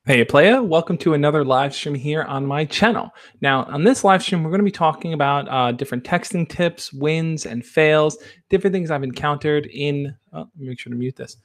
Hey playa, welcome to another live stream here on my channel. Now, on this live stream, we're going to be talking about different texting tips, wins and fails, different things I've encountered in, let me make sure to mute this.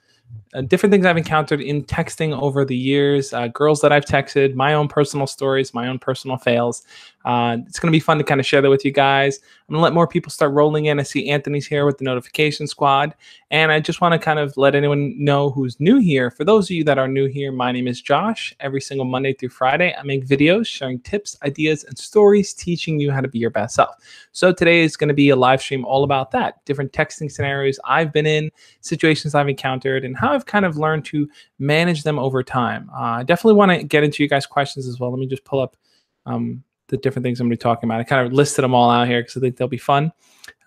Different things I've encountered in texting over the years, girls that I've texted, my own personal stories, my own personal fails. It's going to be fun to kind of share that with you guys. I'm going to let more people start rolling in. I see Anthony's here with the notification squad. And I just want to kind of let anyone know who's new here. For those of you that are new here, my name is Josh. Every single Monday through Friday, I make videos sharing tips, ideas, and stories teaching you how to be your best self. So today is going to be a live stream all about that. Different texting scenarios I've been in, situations I've encountered, and how I've kind of learned to manage them over time. I definitely want to get into you guys' questions as well. Let me just pull up the different things I'm going to be talking about. I kind of listed them all out here because I think they'll be fun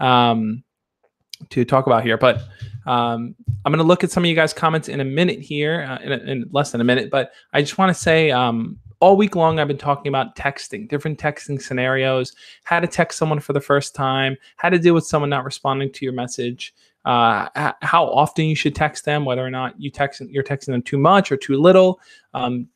to talk about here. But I'm going to look at some of you guys' comments in a minute here, in less than a minute. But I just want to say all week long, I've been talking about texting, different texting scenarios, how to text someone for the first time, how to deal with someone not responding to your message, how often you should text them, whether or not you're texting them too much or too little,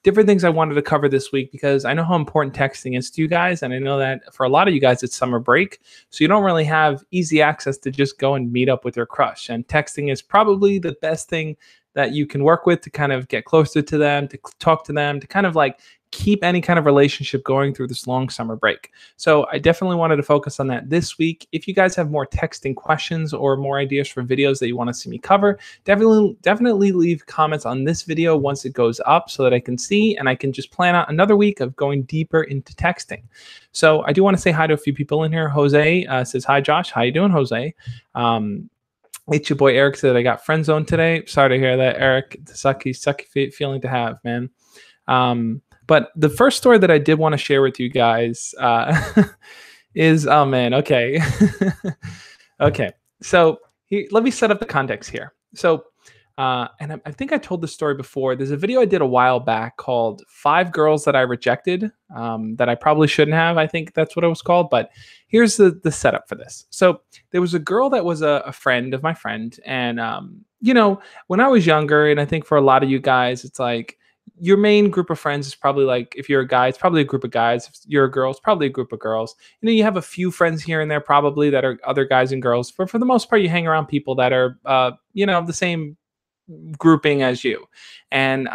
different things I wanted to cover this week because I know how important texting is to you guys. And I know that for a lot of you guys, it's summer break. So you don't really have easy access to just go and meet up with your crush. And texting is probably the best thing that you can work with to kind of get closer to them, to talk to them, to kind of like keep any kind of relationship going through this long summer break. So I definitely wanted to focus on that this week. If you guys have more texting questions or more ideas for videos that you want to see me cover, definitely leave comments on this video once it goes up so that I can see and I can just plan out another week of going deeper into texting. So I do want to say hi to a few people in here. Jose says, hi, Josh. How you doing, Jose? It's your boy Eric said I got friend zoned today. Sorry to hear that, Eric. Sucky feeling to have, man. But the first story that I did want to share with you guys is, oh man, okay. Okay, so let me set up the context here. So, and I think I told this story before. There's a video I did a while back called 5 Girls That I Rejected, that I probably shouldn't have. I think that's what it was called. But here's the setup for this. So there was a girl that was a friend of my friend. And, you know, when I was younger, and I think for a lot of you guys, it's like, your main group of friends is probably like, if you're a guy, it's probably a group of guys. If you're a girl, it's probably a group of girls. You know, you have a few friends here and there probably that are other guys and girls. For the most part, you hang around people that are, you know, the same grouping as you. And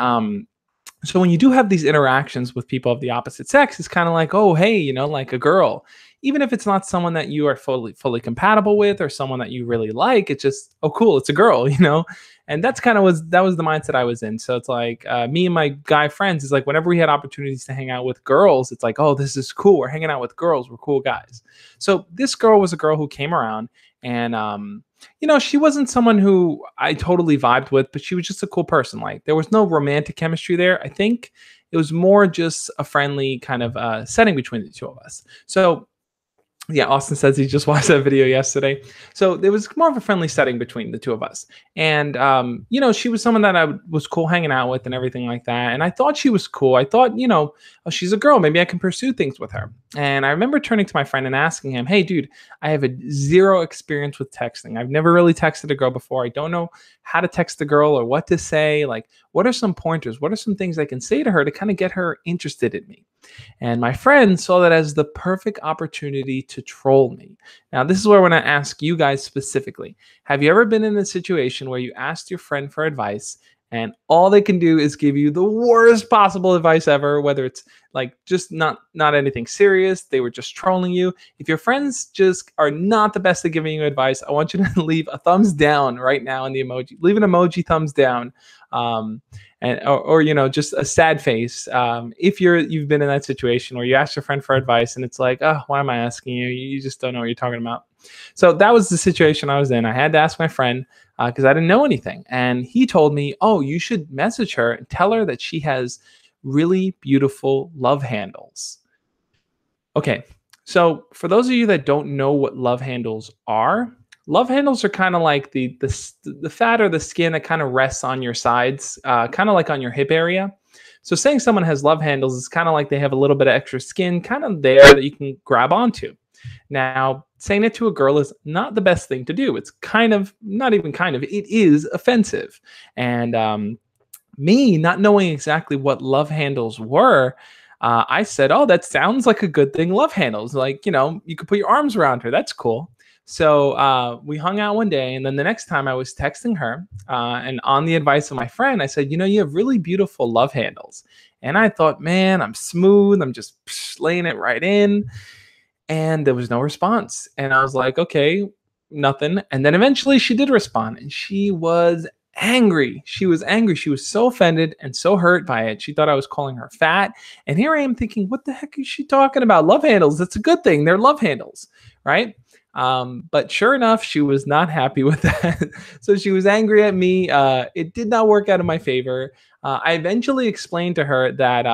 so when you do have these interactions with people of the opposite sex, it's kind of like, oh, hey, you know, like a girl. Even if it's not someone that you are fully compatible with or someone that you really like, it's just, oh, cool, it's a girl, you know? And that's kind of that was the mindset I was in. So it's like me and my guy friends is like whenever we had opportunities to hang out with girls, it's like, oh, this is cool. We're hanging out with girls. We're cool guys. So this girl was a girl who came around and, you know, she wasn't someone who I totally vibed with, but she was just a cool person. Like there was no romantic chemistry there. I think it was more just a friendly kind of setting between the two of us. So yeah, Austin says he just watched that video yesterday. So there was more of a friendly setting between the two of us. And, you know, she was someone that I was cool hanging out with and everything like that. And I thought she was cool. I thought, you know, oh, she's a girl. Maybe I can pursue things with her. And I remember turning to my friend and asking him, hey, dude, I have zero experience with texting. I've never really texted a girl before. I don't know how to text a girl or what to say. Like, what are some pointers? What are some things I can say to her to kind of get her interested in me? And my friend saw that as the perfect opportunity to troll me. Now, this is where I want to ask you guys specifically. Have you ever been in a situation where you asked your friend for advice and all they can do is give you the worst possible advice ever, whether it's like just not anything serious, they were just trolling you? If your friends just are not the best at giving you advice, I want you to leave a thumbs down right now in the emoji. Leave an emoji thumbs down. Or you know, just a sad face. If you've been in that situation where you ask your friend for advice and it's like, oh, why am I asking you? You just don't know what you're talking about. So that was the situation I was in. I had to ask my friend because I didn't know anything. And he told me, oh, you should message her and tell her that she has really beautiful love handles. Okay, so for those of you that don't know what love handles are kind of like the fat or the skin that kind of rests on your sides, kind of like on your hip area. So saying someone has love handles is kind of like they have a little bit of extra skin kind of there that you can grab onto. Now, saying it to a girl is not the best thing to do. It's kind of, not even kind of, it is offensive. And Me not knowing exactly what love handles were, I said, "Oh, that sounds like a good thing. Love handles, like, you could put your arms around her. That's cool." So we hung out one day, and then the next time I was texting her, and on the advice of my friend, I said, "You have really beautiful love handles." And I thought, man, I'm smooth. I'm just laying it right in, and there was no response. And I was like, okay, nothing. And then eventually she did respond, and she was angry. She was angry. She was so offended and so hurt by it. She thought I was calling her fat. And here I am thinking, what the heck is she talking about? Love handles. That's a good thing. They're love handles, right? But sure enough, she was not happy with that. So she was angry at me. It did not work out in my favor. I eventually explained to her that,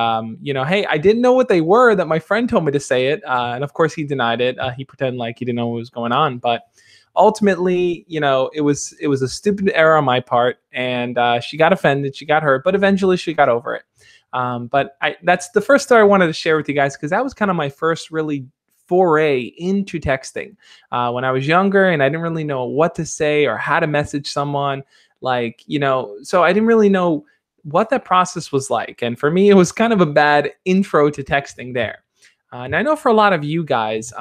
hey, I didn't know what they were, that my friend told me to say it. And of course, he denied it. He pretended like he didn't know what was going on. But ultimately, it was a stupid error on my part. And she got offended. She got hurt. But eventually, she got over it. But that's the first story I wanted to share with you guys, because that was kind of my first really foray into texting when I was younger, and I didn't really know what to say or how to message someone. So I didn't really know what that process was like. And for me, it was kind of a bad intro to texting there. And I know for a lot of you guys,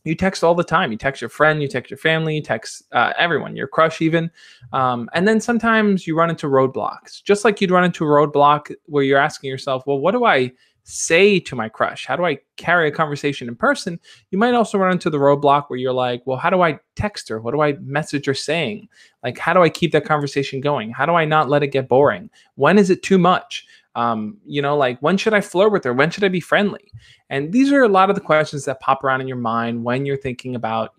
you text all the time. You text your friend, you text your family, you text everyone, your crush even. And then sometimes you run into roadblocks, just like you'd run into a roadblock where you're asking yourself, well, what do I say to my crush? How do I carry a conversation in person? You might also run into the roadblock where you're like, well, how do I text her? What do I message her saying? Like, how do I keep that conversation going? How do I not let it get boring? When is it too much? Like, when should I flirt with her? When should I be friendly? And these are a lot of the questions that pop around in your mind when you're thinking about,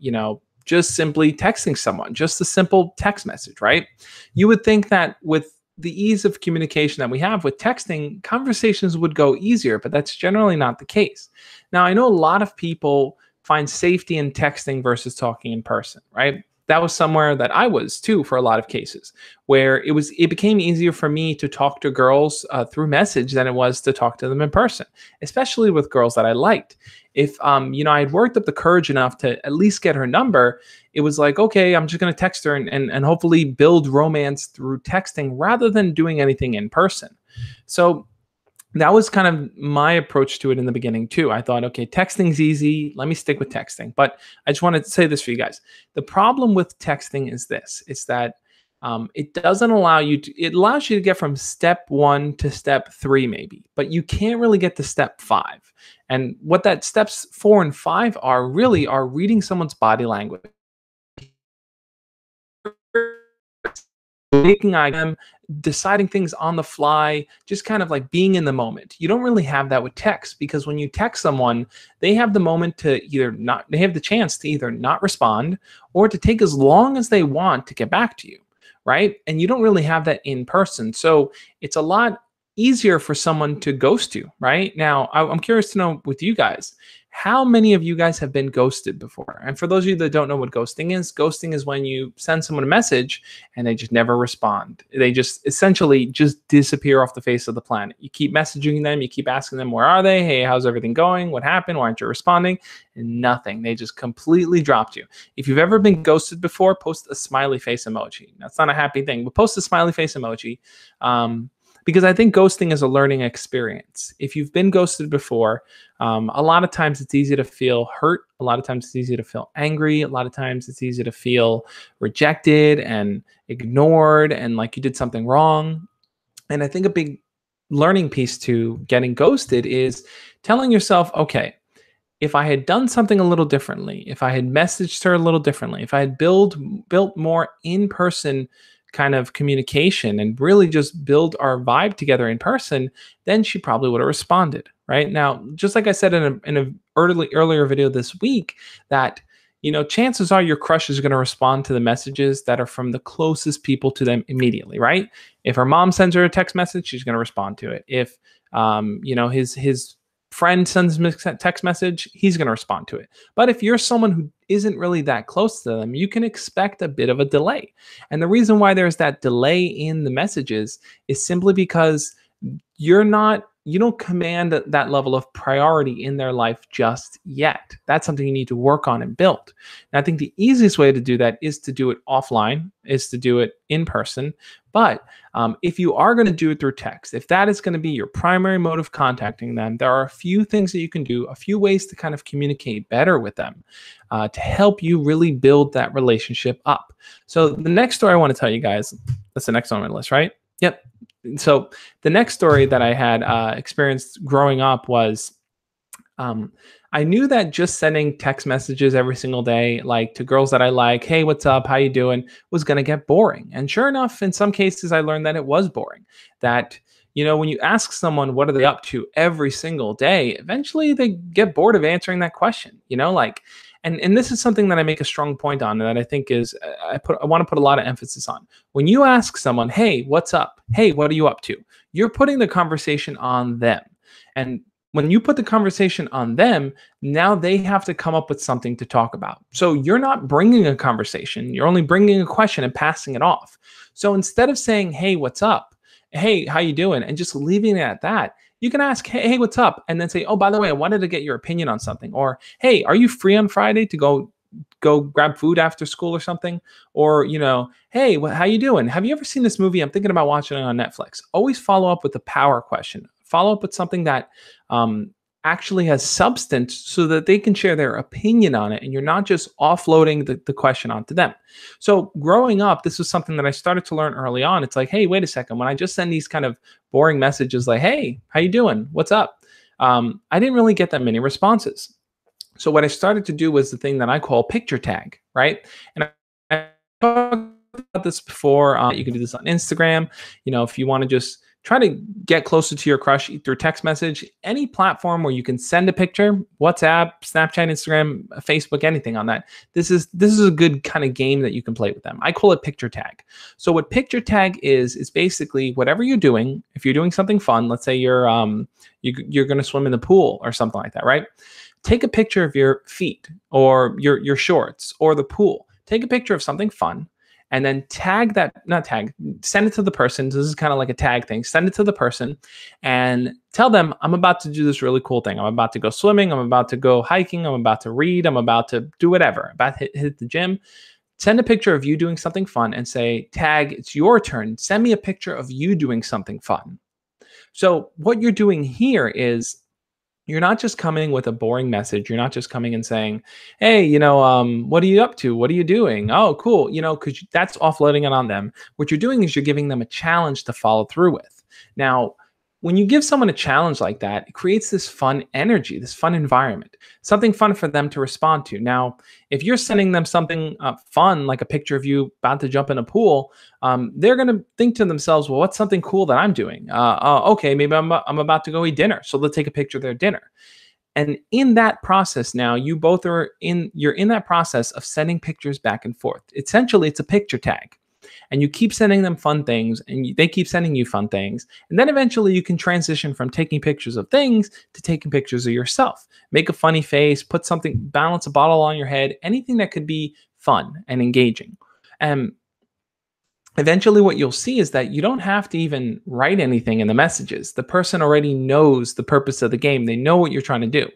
just simply texting someone, just a simple text message, right? You would think that with the ease of communication that we have with texting, conversations would go easier, but that's generally not the case. Now, I know a lot of people find safety in texting versus talking in person, right? That was somewhere that I was too for a lot of cases, where it became easier for me to talk to girls through message than it was to talk to them in person, especially with girls that I liked. If I had worked up the courage enough to at least get her number, it was like, okay, I'm just going to text her and hopefully build romance through texting rather than doing anything in person. So that was kind of my approach to it in the beginning too. I thought, okay, texting's easy. Let me stick with texting. But I just wanted to say this for you guys. The problem with texting is this: it's that it doesn't allow you to. It allows you to get from step 1 to step 3, maybe, but you can't really get to step 5. And what that steps 4 and 5 are really are reading someone's body language, making eye them, deciding things on the fly, just kind of like being in the moment. You don't really have that with text, because when you text someone, they have the moment to they have the chance to either not respond or to take as long as they want to get back to you, right? And you don't really have that in person. So it's a lot easier for someone to ghost you, right? Now, I'm curious to know with you guys, how many of you guys have been ghosted before? And for those of you that don't know what ghosting is when you send someone a message and they just never respond. They just essentially just disappear off the face of the planet. You keep messaging them, you keep asking them, where are they? Hey, how's everything going? What happened? Why aren't you responding? And nothing. They just completely dropped you. If you've ever been ghosted before, post a smiley face emoji. That's not a happy thing, but post a smiley face emoji. Because I think ghosting is a learning experience. If you've been ghosted before, a lot of times it's easy to feel hurt. A lot of times it's easy to feel angry. A lot of times it's easy to feel rejected and ignored and like you did something wrong. And I think a big learning piece to getting ghosted is telling yourself, okay, if I had done something a little differently, if I had messaged her a little differently, if I had built more in-person kind of communication and really just build our vibe together in person, then she probably would have responded. Right now, just like I said in a earlier video this week, that chances are your crush is going to respond to the messages that are from the closest people to them immediately. Right? If her mom sends her a text message, she's going to respond to it. If his friend sends him a text message, he's going to respond to it. But if you're someone who isn't really that close to them, you can expect a bit of a delay. And the reason why there's that delay in the messages is simply because you're not you don't command that level of priority in their life just yet. That's something you need to work on and build. And I think the easiest way to do that is to do it offline, is to do it in person. But if you are going to do it through text, if that is going to be your primary mode of contacting them, there are a few things that you can do, a few ways to kind of communicate better with them to help you really build that relationship up. So the next story I want to tell you guys, that's the next one on my list, right? Yep. So the next story that I had experienced growing up was um, I knew that just sending text messages every single day, like to girls that I like, hey, what's up? How you doing? Was going to get boring. And sure enough, in some cases, I learned that it was boring. That, when you ask someone, what are they up to every single day, eventually they get bored of answering that question, and this is something that I make a strong point on, and that I think is I want to put a lot of emphasis on. When you ask someone, hey, what's up? Hey, what are you up to? You're putting the conversation on them. And when you put the conversation on them, now they have to come up with something to talk about. So you're not bringing a conversation. You're only bringing a question and passing it off. So instead of saying, hey, what's up? Hey, how you doing? And just leaving it at that, you can ask, hey, what's up? And then say, oh, by the way, I wanted to get your opinion on something. Or, hey, are you free on Friday to go grab food after school or something? Or, hey, how you doing? Have you ever seen this movie? I'm thinking about watching it on Netflix. Always follow up with a power question. Follow up with something that actually has substance so that they can share their opinion on it, and you're not just offloading the question onto them. So growing up, this was something that I started to learn early on. It's like, hey, wait a second. When I just send these kind of boring messages like, hey, how you doing? What's up? I didn't really get that many responses. So what I started to do was the thing that I call picture tag, right? And I talked about this before. You can do this on Instagram. If you want to just try to get closer to your crush through text message, any platform where you can send a picture, WhatsApp, Snapchat, Instagram, Facebook, anything on that. This is a good kind of game that you can play with them. I call it picture tag. So what picture tag is basically whatever you're doing. If you're doing something fun, let's say you're going to swim in the pool or something like that, right? Take a picture of your feet or your shorts or the pool. Take a picture of something fun. And then send it to the person. This is kind of like a tag thing. Send it to the person and tell them, I'm about to do this really cool thing. I'm about to go swimming. I'm about to go hiking. I'm about to read. I'm about to do whatever. About to hit the gym. Send a picture of you doing something fun and say, tag, it's your turn. Send me a picture of you doing something fun. So what you're doing here is you're not just coming with a boring message. You're not just coming and saying, hey, what are you up to? What are you doing? Oh, cool. Because that's offloading it on them. What you're doing is you're giving them a challenge to follow through with. Now, when you give someone a challenge like that, it creates this fun energy, this fun environment, something fun for them to respond to. Now, if you're sending them something fun, like a picture of you about to jump in a pool, they're going to think to themselves, well, what's something cool that I'm doing? Okay, maybe I'm about to go eat dinner. So they'll take a picture of their dinner. And in that process now, you're in that process of sending pictures back and forth. Essentially, it's a picture tag. And you keep sending them fun things, and they keep sending you fun things. And then eventually you can transition from taking pictures of things to taking pictures of yourself. Make a funny face, balance a bottle on your head, anything that could be fun and engaging. And eventually what you'll see is that you don't have to even write anything in the messages. The person already knows the purpose of the game. They know what you're trying to do.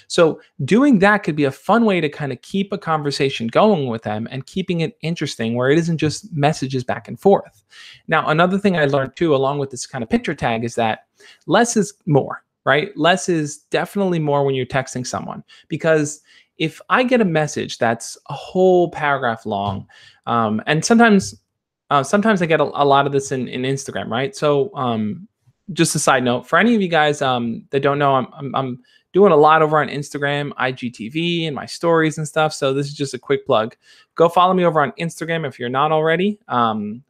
So doing that could be a fun way to kind of keep a conversation going with them and keeping it interesting where it isn't just messages back and forth. Now, another thing I learned too, along with this kind of picture tag, is that less is more, right? Less is definitely more when you're texting someone, because if I get a message that's a whole paragraph long, and sometimes I get a lot of this in Instagram, right? So just a side note, for any of you guys that don't know, I'm doing a lot over on Instagram, IGTV, and my stories and stuff. So this is just a quick plug. Go follow me over on Instagram if you're not already.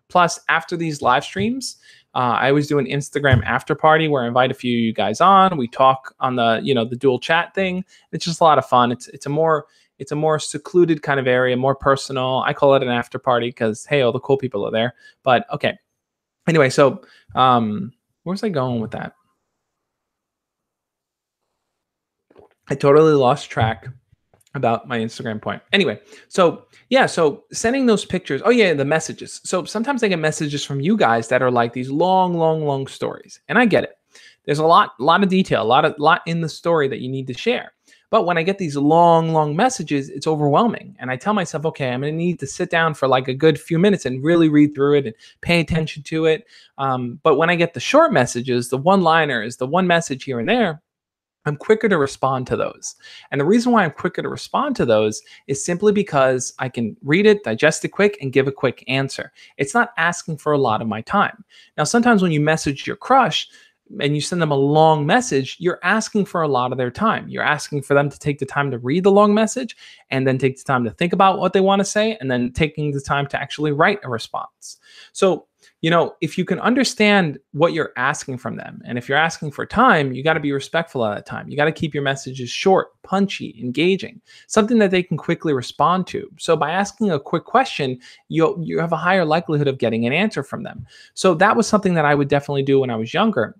Plus, after these live streams, I always do an Instagram after party where I invite a few of you guys on. We talk on the dual chat thing. It's just a lot of fun. It's a more secluded kind of area, more personal. I call it an after party because, hey, all the cool people are there. But okay. Anyway, so where's I going with that? I totally lost track about my Instagram point. Anyway, so yeah, so sending those pictures. Oh yeah, the messages. So sometimes I get messages from you guys that are like these long stories. And I get it. There's a lot of detail, lot in the story that you need to share. But when I get these long messages, it's overwhelming. And I tell myself, okay, I'm going to need to sit down for like a good few minutes and really read through it and pay attention to it. But when I get the short messages, the one-liners, the one message here and there, I'm quicker to respond to those. And the reason why I'm quicker to respond to those is simply because I can read it, digest it quick, and give a quick answer. It's not asking for a lot of my time. Now, sometimes when you message your crush and you send them a long message, you're asking for a lot of their time. You're asking for them to take the time to read the long message and then take the time to think about what they want to say and then taking the time to actually write a response. So, if you can understand what you're asking from them, and if you're asking for time, you got to be respectful of that time. You got to keep your messages short, punchy, engaging, something that they can quickly respond to. So by asking a quick question, you have a higher likelihood of getting an answer from them. So that was something that I would definitely do when I was younger.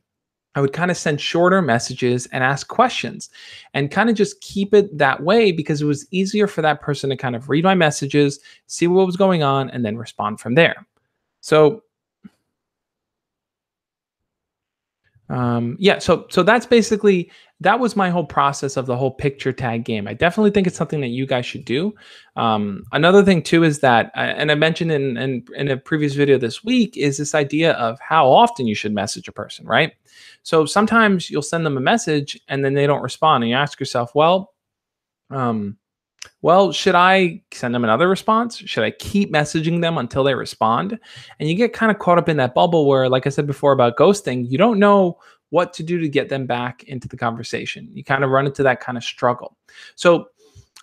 I would kind of send shorter messages and ask questions and kind of just keep it that way because it was easier for that person to kind of read my messages, see what was going on, and then respond from there. So yeah, so that's basically, that was my whole process of the whole picture tag game. I definitely think it's something that you guys should do. Another thing too is that, and I mentioned in a previous video this week, is this idea of how often you should message a person, right? So sometimes you'll send them a message and then they don't respond, and you ask yourself, should I send them another response? Should I keep messaging them until they respond? And you get kind of caught up in that bubble where, like I said before about ghosting, you don't know what to do to get them back into the conversation. You kind of run into that kind of struggle. So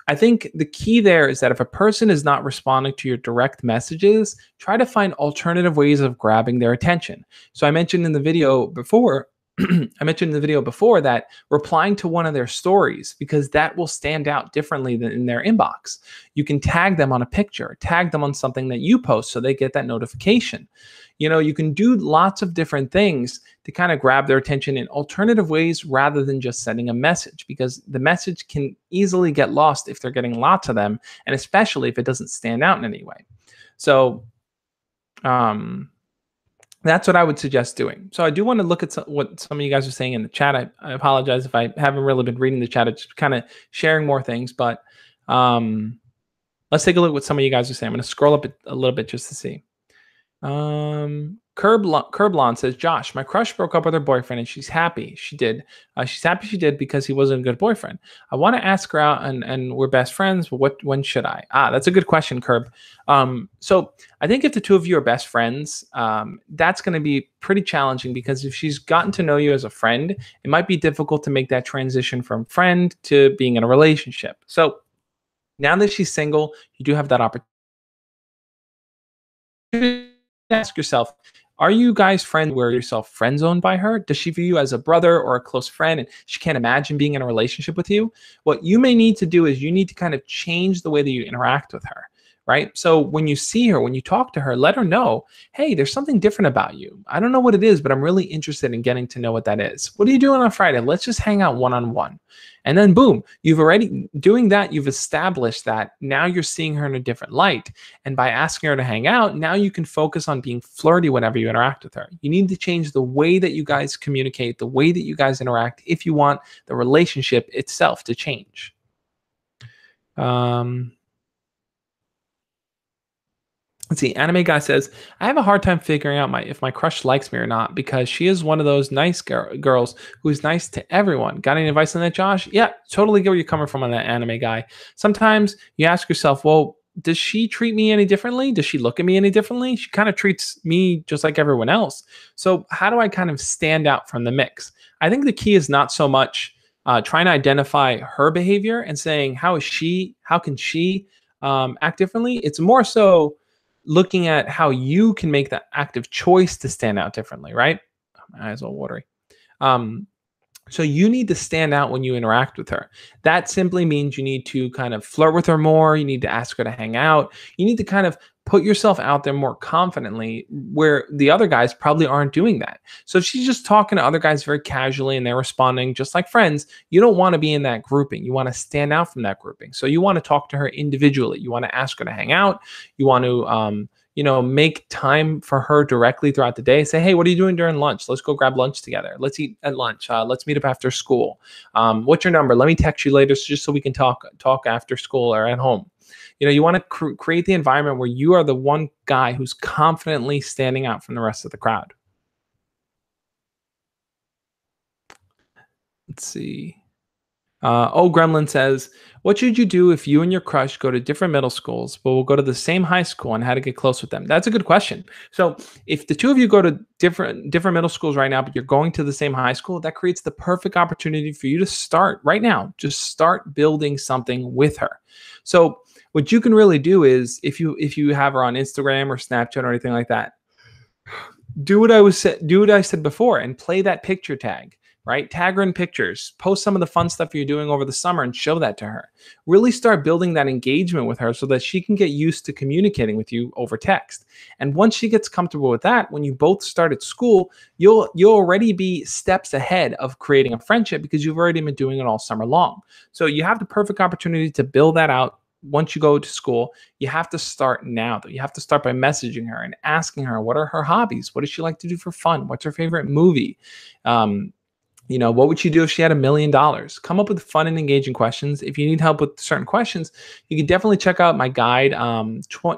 I think the key there is that if a person is not responding to your direct messages, try to find alternative ways of grabbing their attention. So I mentioned in the video before, that replying to one of their stories, because that will stand out differently than in their inbox. You can tag them on a picture, tag them on something that you post so they get that notification. You can do lots of different things to kind of grab their attention in alternative ways rather than just sending a message, because the message can easily get lost if they're getting lots of them, and especially if it doesn't stand out in any way. So, that's what I would suggest doing. So I do want to look at what some of you guys are saying in the chat. I apologize if I haven't really been reading the chat. It's just kind of sharing more things, but let's take a look at what some of you guys are saying. I'm going to scroll up a little bit just to see. Curblon says, Josh, my crush broke up with her boyfriend and she's happy she did. She's happy she did because he wasn't a good boyfriend. I want to ask her out and we're best friends, but when should I? That's a good question, Curb. So I think if the two of you are best friends, that's going to be pretty challenging, because if she's gotten to know you as a friend, it might be difficult to make that transition from friend to being in a relationship. So now that she's single, you do have that opportunity. Ask yourself, are you guys friends where yourself friend zoned by her? Does she view you as a brother or a close friend and she can't imagine being in a relationship with you? What you may need to do is you need to kind of change the way that you interact with her, right? So when you see her, when you talk to her, let her know, hey, there's something different about you. I don't know what it is, but I'm really interested in getting to know what that is. What are you doing on Friday? Let's just hang out one-on-one. And then boom, you've already doing that. You've established that now you're seeing her in a different light. And by asking her to hang out, now you can focus on being flirty whenever you interact with her. You need to change the way that you guys communicate, the way that you guys interact, if you want the relationship itself to change. Let's see. Anime guy says, I have a hard time figuring out if my crush likes me or not, because she is one of those nice girls who's nice to everyone. Got any advice on that, Josh? Yeah, totally get where you're coming from on that, anime guy. Sometimes you ask yourself, well, does she treat me any differently? Does she look at me any differently? She kind of treats me just like everyone else. So how do I kind of stand out from the mix? I think the key is not so much trying to identify her behavior and saying, how can she act differently? It's more so looking at how you can make that active choice to stand out differently, right? My eyes all watery. So you need to stand out when you interact with her. That simply means you need to kind of flirt with her more. You need to ask her to hang out. You need to kind of put yourself out there more confidently, where the other guys probably aren't doing that. So if she's just talking to other guys very casually and they're responding just like friends, you don't want to be in that grouping. You want to stand out from that grouping. So you want to talk to her individually. You want to ask her to hang out. You want to make time for her directly throughout the day. Say, hey, what are you doing during lunch? Let's go grab lunch together. Let's eat at lunch. Let's meet up after school. What's your number? Let me text you later just so we can talk after school or at home. You want to create the environment where you are the one guy who's confidently standing out from the rest of the crowd. Let's see. Gremlin says, what should you do if you and your crush go to different middle schools, but will go to the same high school, and how to get close with them? That's a good question. So if the two of you go to different middle schools right now, but you're going to the same high school, that creates the perfect opportunity for you to start right now. Just start building something with her. So what you can really do is, if you have her on Instagram or Snapchat or anything like that, do what I said before and play that picture tag. Right? Tag her in pictures, post some of the fun stuff you're doing over the summer and show that to her. Really start building that engagement with her so that she can get used to communicating with you over text. And once she gets comfortable with that, when you both start at school, you'll already be steps ahead of creating a friendship because you've already been doing it all summer long. So you have the perfect opportunity to build that out. Once you go to school, you have to start now, though. You have to start by messaging her and asking her, what are her hobbies? What does she like to do for fun? What's her favorite movie? What would she do if she had $1 million? Come up with fun and engaging questions. If you need help with certain questions, you can definitely check out my guide.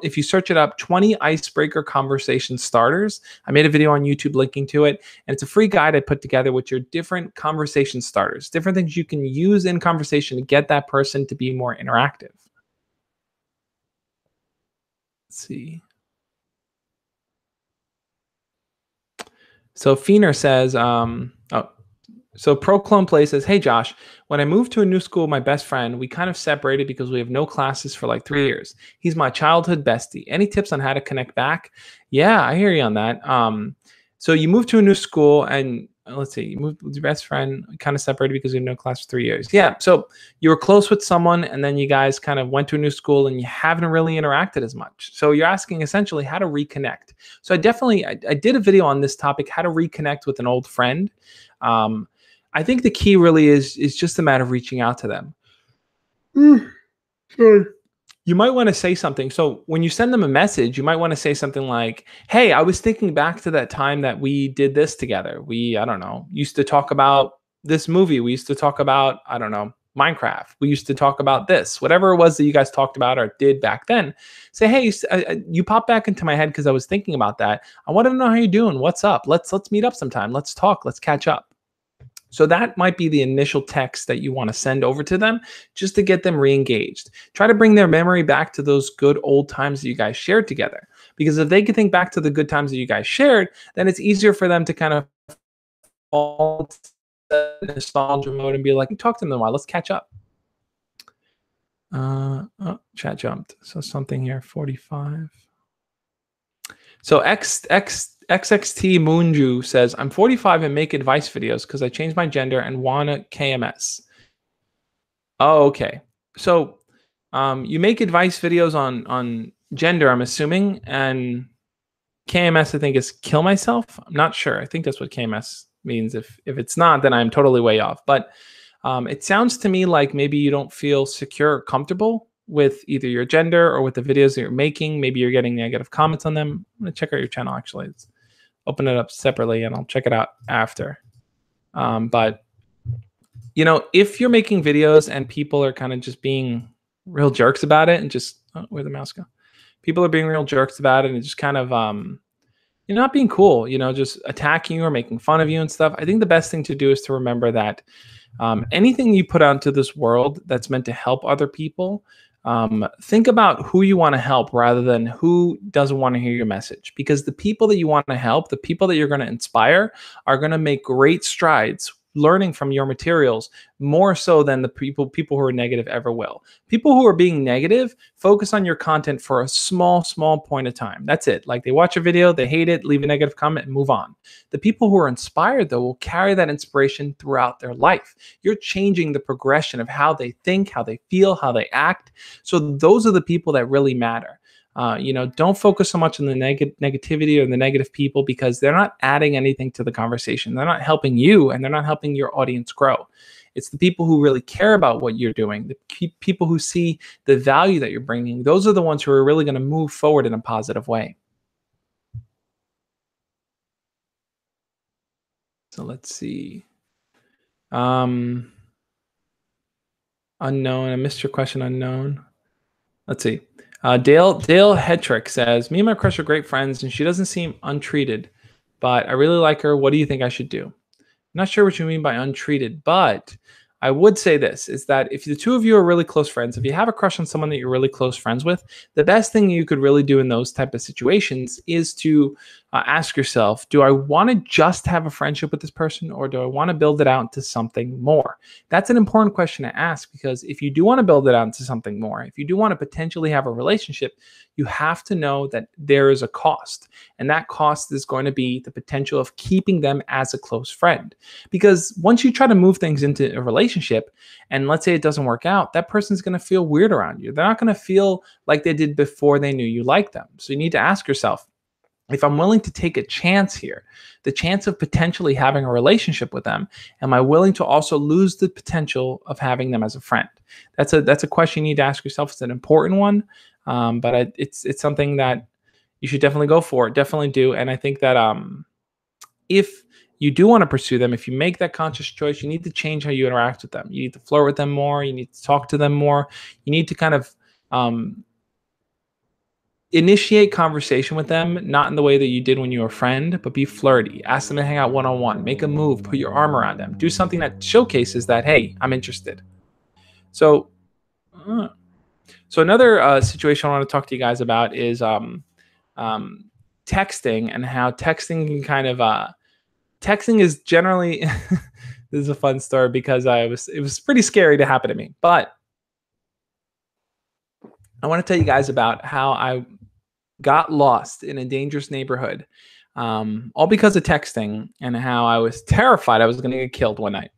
If you search it up, 20 icebreaker conversation starters. I made a video on YouTube linking to it, and it's a free guide I put together with your different conversation starters, different things you can use in conversation to get that person to be more interactive. Let's see. So Feener says, So ProClone Play says, hey, Josh, when I moved to a new school, my best friend, we kind of separated because we have no classes for like 3 years. He's my childhood bestie. Any tips on how to connect back? Yeah, I hear you on that. So you moved to a new school and let's see, you moved with your best friend, kind of separated because you have no class for 3 years. Yeah. So you were close with someone and then you guys kind of went to a new school and you haven't really interacted as much. So you're asking essentially how to reconnect. So I did a video on this topic, how to reconnect with an old friend. I think the key really is just a matter of reaching out to them. Sorry. You might want to say something. So when you send them a message, you might want to say something like, hey, I was thinking back to that time that we did this together. I don't know, used to talk about this movie. We used to talk about, I don't know, Minecraft. We used to talk about this, whatever it was that you guys talked about or did back then. Say, hey, you popped back into my head because I was thinking about that. I want to know how you're doing. What's up? Let's meet up sometime. Let's talk. Let's catch up. So that might be the initial text that you want to send over to them just to get them re-engaged. Try to bring their memory back to those good old times that you guys shared together. Because if they can think back to the good times that you guys shared, then it's easier for them to kind of fall to nostalgia mode and be like, talk to them in a while, let's catch up. Chat jumped. So something here, 45. So XXT Moonju says, I'm 45 and make advice videos because I changed my gender and want a KMS. Oh, okay. So you make advice videos on gender, I'm assuming, and KMS, I think, is kill myself. I'm not sure. I think that's what KMS means. If it's not, then I'm totally way off. But it sounds to me like maybe you don't feel secure or comfortable with either your gender or with the videos that you're making. Maybe you're getting negative comments on them. I'm going to check out your channel, actually. Let's open it up separately, and I'll check it out after. But, if you're making videos and people are kind of just being real jerks about it and just, where'd the mouse go? People are being real jerks about it and just kind of, you're not being cool, just attacking you or making fun of you and stuff. I think the best thing to do is to remember that anything you put out into this world that's meant to help other people, think about who you want to help rather than who doesn't want to hear your message. Because the people that you want to help, the people that you're going to inspire, are going to make great strides learning from your materials more so than the people who are negative ever will. People who are being negative focus on your content for a small point of time. That's it. Like, they watch a video, they hate it, leave a negative comment and move on. The people who are inspired, though, will carry that inspiration throughout their life. You're changing the progression of how they think, how they feel, how they act. So those are the people that really matter. Don't focus so much on the negativity or the negative people, because they're not adding anything to the conversation. They're not helping you, and they're not helping your audience grow. It's the people who really care about what you're doing, the people who see the value that you're bringing. Those are the ones who are really going to move forward in a positive way. So let's see. Unknown. I missed your question, unknown. Let's see. Dale Hetrick says, me and my crush are great friends, and she doesn't seem untreated, but I really like her. What do you think I should do? I'm not sure what you mean by untreated, but I would say this is that if the two of you are really close friends, if you have a crush on someone that you're really close friends with, the best thing you could really do in those type of situations is to ask yourself, do I want to just have a friendship with this person, or do I want to build it out into something more? That's an important question to ask, because if you do want to build it out into something more, if you do want to potentially have a relationship, you have to know that there is a cost. And that cost is going to be the potential of keeping them as a close friend. Because once you try to move things into a relationship, and let's say it doesn't work out, that person's going to feel weird around you. They're not going to feel like they did before they knew you liked them. So you need to ask yourself, if I'm willing to take a chance here, the chance of potentially having a relationship with them, am I willing to also lose the potential of having them as a friend? That's a question you need to ask yourself. It's an important one, but it's something that you should definitely go for. Definitely do. And I think that if you do want to pursue them, if you make that conscious choice, you need to change how you interact with them. You need to flirt with them more. You need to talk to them more. You need to kind of initiate conversation with them, not in the way that you did when you were a friend, but be flirty. Ask them to hang out one-on-one, make a move, put your arm around them, do something that showcases that, hey, I'm interested. So, another situation I want to talk to you guys about is texting, and how texting can kind of texting is generally this is a fun story, because it was pretty scary to happen to me, but I want to tell you guys about how I got lost in a dangerous neighborhood, all because of texting, and how I was terrified I was going to get killed one night.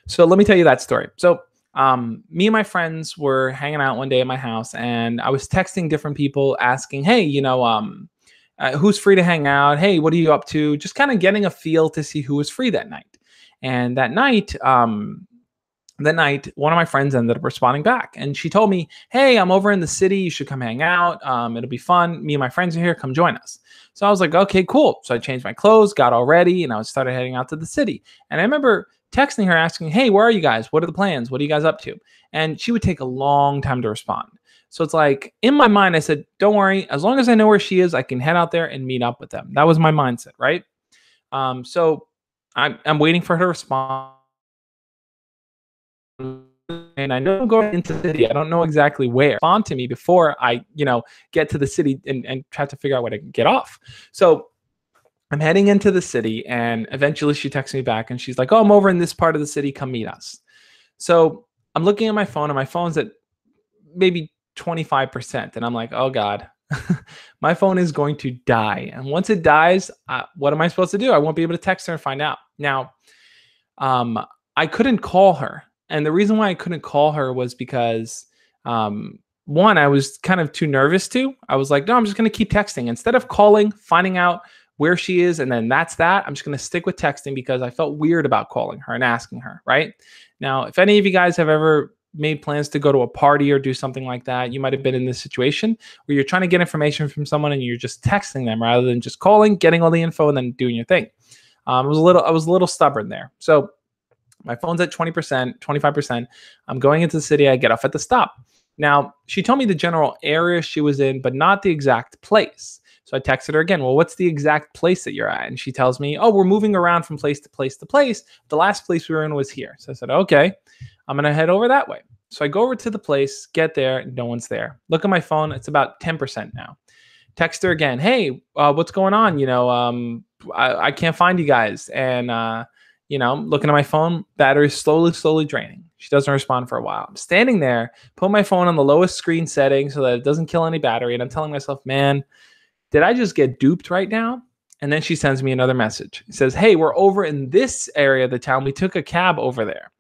So let me tell you that story. So me and my friends were hanging out one day at my house, and I was texting different people asking, hey, who's free to hang out? Hey, what are you up to? Just kind of getting a feel to see who was free that night. And that night, one of my friends ended up responding back, and she told me, hey, I'm over in the city. You should come hang out. It'll be fun. Me and my friends are here. Come join us. So I was like, okay, cool. So I changed my clothes, got all ready, and I started heading out to the city. And I remember texting her asking, hey, where are you guys? What are the plans? What are you guys up to? And she would take a long time to respond. So it's like, in my mind, I said, don't worry. As long as I know where she is, I can head out there and meet up with them. That was my mindset, right? So I'm waiting for her to respond. And I know I'm going into the city. I don't know exactly where. Respond to me before I, get to the city and try to figure out where to get off. So I'm heading into the city, and eventually she texts me back, and she's like, oh, I'm over in this part of the city. Come meet us. So I'm looking at my phone, and my phone's at maybe 25%. And I'm like, oh God, my phone is going to die. And once it dies, what am I supposed to do? I won't be able to text her and find out. Now, I couldn't call her. And the reason why I couldn't call her was because, one, I was kind of too nervous to. I was like, no, I'm just going to keep texting. Instead of calling, finding out where she is, and then that's that, I'm just going to stick with texting, because I felt weird about calling her and asking her, right? Now, if any of you guys have ever made plans to go to a party or do something like that, you might have been in this situation where you're trying to get information from someone and you're just texting them rather than just calling, getting all the info, and then doing your thing. I was a little stubborn there. So my phone's at 20%, 25%. I'm going into the city. I get off at the stop. Now, she told me the general area she was in, but not the exact place. So I texted her again, well, what's the exact place that you're at? And she tells me, oh, we're moving around from place to place to place. The last place we were in was here. So I said, okay, I'm going to head over that way. So I go over to the place, get there, no one's there. Look at my phone. It's about 10% now. Text her again. Hey, what's going on? I can't find you guys. And, looking at my phone, battery's slowly draining. She doesn't respond for a while. I'm standing there, put my phone on the lowest screen setting so that it doesn't kill any battery. And I'm telling myself, man, did I just get duped right now? And then she sends me another message. It says, hey, we're over in this area of the town. We took a cab over there.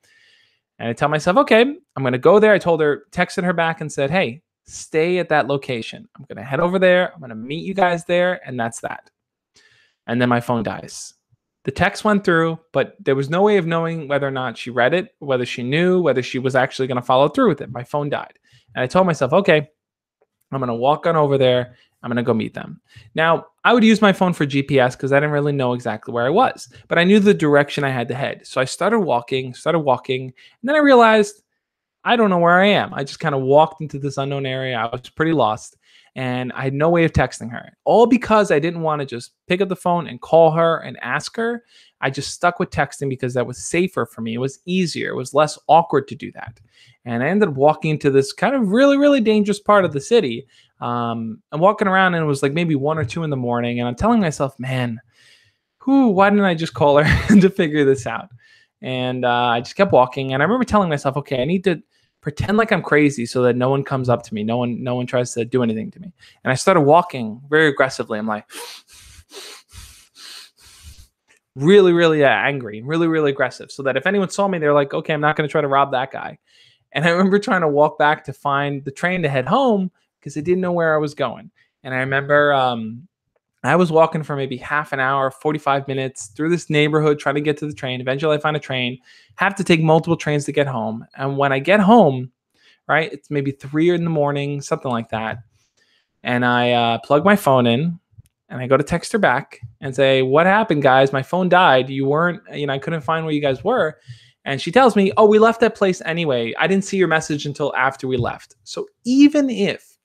And I tell myself, okay, I'm going to go there. I told her, texted her back and said, hey, stay at that location. I'm going to head over there. I'm going to meet you guys there. And that's that. And then my phone dies. The text went through, but there was no way of knowing whether or not she read it, whether she knew, whether she was actually going to follow through with it. My phone died. And I told myself, okay, I'm going to walk on over there. I'm going to go meet them. Now, I would use my phone for GPS because I didn't really know exactly where I was, but I knew the direction I had to head. So I started walking, and then I realized I don't know where I am. I just kind of walked into this unknown area. I was pretty lost and I had no way of texting her. All because I didn't want to just pick up the phone and call her and ask her. I just stuck with texting because that was safer for me. It was easier. It was less awkward to do that. And I ended up walking into this kind of really, really dangerous part of the city. I'm walking around and it was like maybe 1 or 2 in the morning. And I'm telling myself, man, why didn't I just call her to figure this out? And I just kept walking. And I remember telling myself, okay, I need to pretend like I'm crazy so that no one comes up to me. No one tries to do anything to me. And I started walking very aggressively. I'm like really, really angry, really, really aggressive. So that if anyone saw me, they're like, okay, I'm not going to try to rob that guy. And I remember trying to walk back to find the train to head home because I didn't know where I was going. And I remember I was walking for maybe half an hour, 45 minutes through this neighborhood trying to get to the train. Eventually, I find a train, have to take multiple trains to get home. And when I get home, right, it's maybe 3 in the morning, something like that. And I plug my phone in and I go to text her back and say, what happened, guys? My phone died. You weren't, I couldn't find where you guys were. And she tells me, oh, we left that place anyway. I didn't see your message until after we left. So even if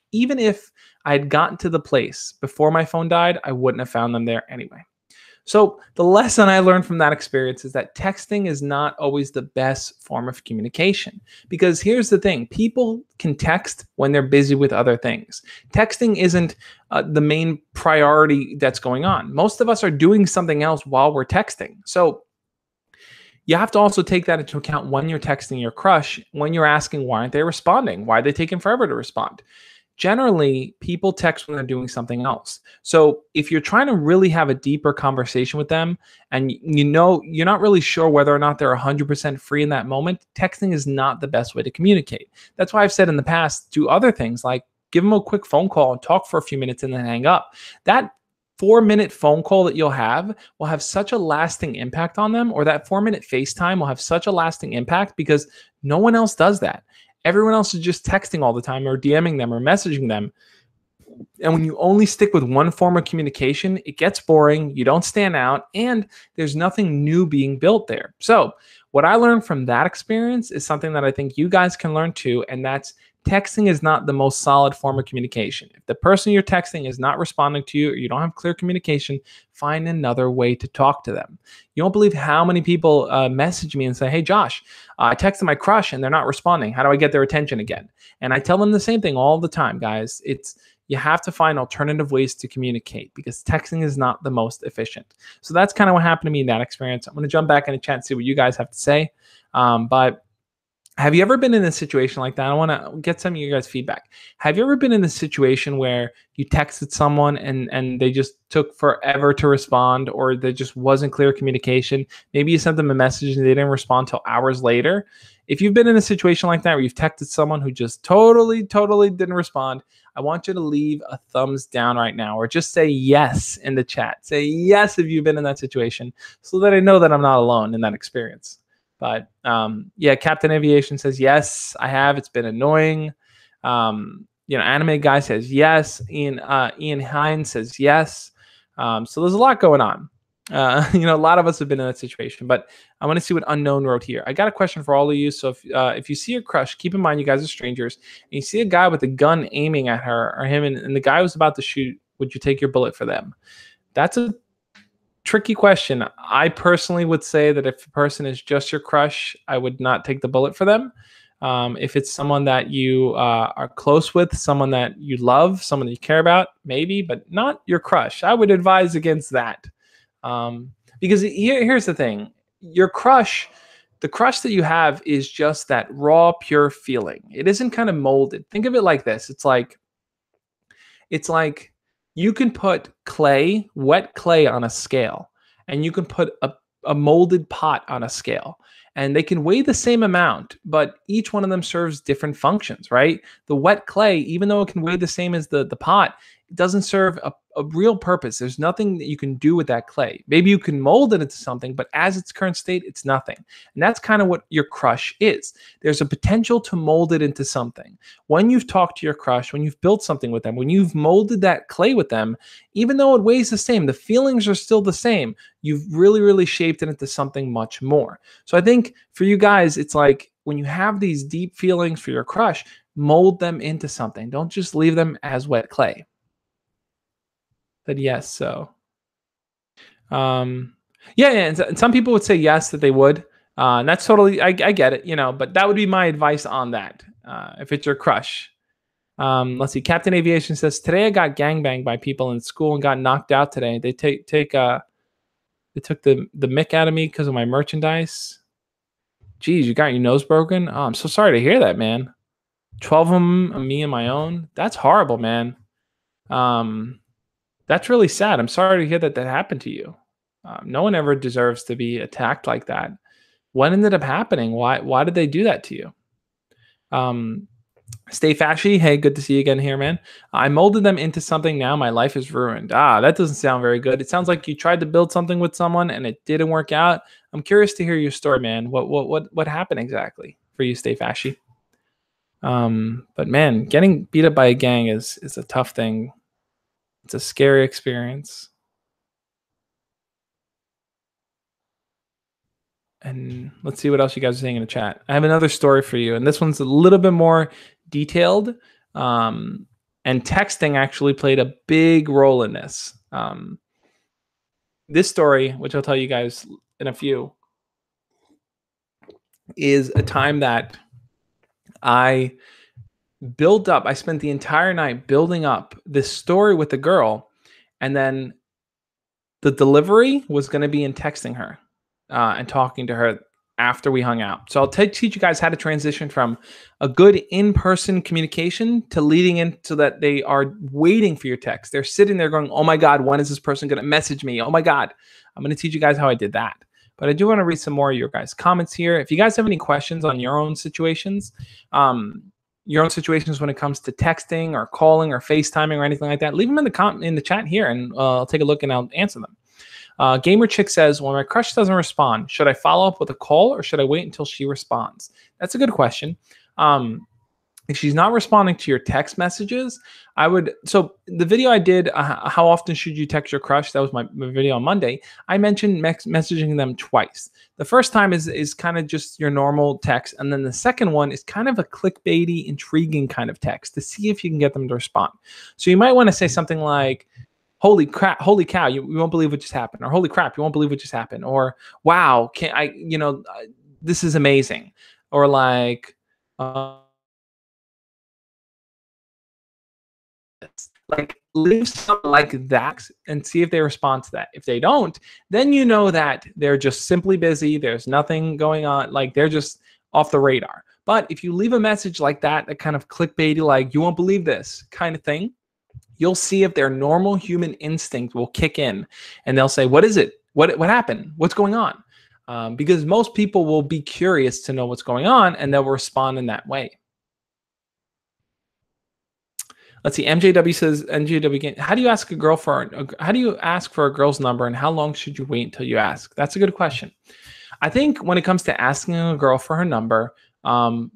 I had gotten to the place before my phone died, I wouldn't have found them there anyway. So the lesson I learned from that experience is that texting is not always the best form of communication. Because here's the thing, people can text when they're busy with other things. Texting isn't the main priority that's going on. Most of us are doing something else while we're texting. So you have to also take that into account when you're texting your crush, when you're asking why aren't they responding? Why are they taking forever to respond? Generally, people text when they're doing something else. So if you're trying to really have a deeper conversation with them and you're not really sure whether or not they're 100% free in that moment, texting is not the best way to communicate. That's why I've said in the past, do other things like give them a quick phone call and talk for a few minutes and then hang up. That 4-minute phone call that you'll have will have such a lasting impact on them, or that 4-minute FaceTime will have such a lasting impact because no one else does that. Everyone else is just texting all the time or DMing them or messaging them. And when you only stick with one form of communication, it gets boring, you don't stand out, and there's nothing new being built there. So what I learned from that experience is something that I think you guys can learn too, and that's texting is not the most solid form of communication. If the person you're texting is not responding to you or you don't have clear communication, find another way to talk to them. You don't believe how many people message me and say, hey, Josh, I texted my crush and they're not responding. How do I get their attention again? And I tell them the same thing all the time, guys. You have to find alternative ways to communicate because texting is not the most efficient. So that's kind of what happened to me in that experience. I'm going to jump back in the chat and see what you guys have to say. But have you ever been in a situation like that? I want to get some of you guys' feedback. Have you ever been in a situation where you texted someone and they just took forever to respond, or there just wasn't clear communication? Maybe you sent them a message and they didn't respond till hours later. If you've been in a situation like that where you've texted someone who just totally didn't respond, I want you to leave a thumbs down right now, or just say yes in the chat. Say yes if you've been in that situation so that I know that I'm not alone in that experience. But yeah, Captain Aviation says, yes, I have. It's been annoying. Anime Guy says yes. Ian Hines says yes. So there's a lot going on. A lot of us have been in that situation, but I want to see what Unknown wrote here. I got a question for all of you. So if you see a crush, keep in mind you guys are strangers, and you see a guy with a gun aiming at her or him, and the guy was about to shoot, would you take your bullet for them? That's a tricky question. I personally would say that if a person is just your crush, I would not take the bullet for them. If it's someone that you are close with, someone that you love, someone that you care about, maybe, but not your crush. I would advise against that. Because here's the thing. Your crush, the crush that you have is just that raw, pure feeling. It isn't kind of molded. Think of it like this. It's like you can put wet clay on a scale, and you can put a molded pot on a scale, and they can weigh the same amount, but each one of them serves different functions, right? The wet clay, even though it can weigh the same as the pot, it doesn't serve a real purpose. There's nothing that you can do with that clay. Maybe you can mold it into something, but as its current state, it's nothing. And that's kind of what your crush is. There's a potential to mold it into something. When you've talked to your crush, when you've built something with them, when you've molded that clay with them, even though it weighs the same, the feelings are still the same. You've really, really shaped it into something much more. So I think for you guys, it's like when you have these deep feelings for your crush, mold them into something. Don't just leave them as wet clay. But yes, so um, yeah, and some people would say yes that they would, and that's totally I get it, but that would be my advice on that. If it's your crush, let's see. Captain Aviation says today I got gangbanged by people in school and got knocked out today. They they took the mick out of me because of my merchandise. Geez, you got your nose broken. Oh, I'm so sorry to hear that, man. 12 of them, me and my own. That's horrible, man. That's really sad. I'm sorry to hear that happened to you. No one ever deserves to be attacked like that. What ended up happening? Why did they do that to you? Stay Fashy. Hey, good to see you again here, man. I molded them into something. Now my life is ruined. That doesn't sound very good. It sounds like you tried to build something with someone and it didn't work out. I'm curious to hear your story, man. What happened exactly for you, Stay Fashy? But man, getting beat up by a gang is a tough thing. It's a scary experience. And let's see what else you guys are saying in the chat. I have another story for you, and this one's a little bit more detailed. And texting actually played a big role in this. This story, which I'll tell you guys in a few, is a time that I built up. I spent the entire night building up this story with the girl, and then the delivery was going to be in texting her and talking to her after we hung out. So I'll teach you guys how to transition from a good in-person communication to leading into that they are waiting for your text. They're sitting there going, oh my God, when is this person going to message me? Oh my God. I'm going to teach you guys how I did that. But I do want to read some more of your guys' comments here. If you guys have any questions on your own situations when it comes to texting or calling or FaceTiming or anything like that, leave them in the chat here, and I'll take a look and I'll answer them. Gamer Chick says, when my crush doesn't respond, should I follow up with a call or should I wait until she responds? That's a good question. If she's not responding to your text messages, so the video I did, how often should you text your crush? That was my video on Monday. I mentioned messaging them twice. The first time is kind of just your normal text. And then the second one is kind of a clickbaity, intriguing kind of text to see if you can get them to respond. So you might want to say something like, holy cow, you won't believe what just happened. Or holy crap, you won't believe what just happened. Or wow, this is amazing. Or like, leave something like that and see if they respond to that. If they don't, then you know that they're just simply busy. There's nothing going on. Like they're just off the radar. But if you leave a message like that kind of clickbaity, like you won't believe this kind of thing, you'll see if their normal human instinct will kick in and they'll say, what is it? What happened? What's going on? Because most people will be curious to know what's going on and they'll respond in that way. Let's see. MJW says, how do you ask for a girl's number and how long should you wait until you ask? That's a good question. I think when it comes to asking a girl for her number,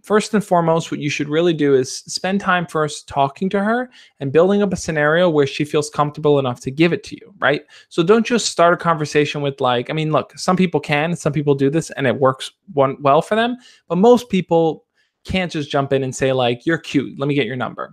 first and foremost, what you should really do is spend time first talking to her and building up a scenario where she feels comfortable enough to give it to you, right? So don't just start a conversation with look, some people can, some people do this and it works well for them, but most people can't just jump in and say you're cute, let me get your number.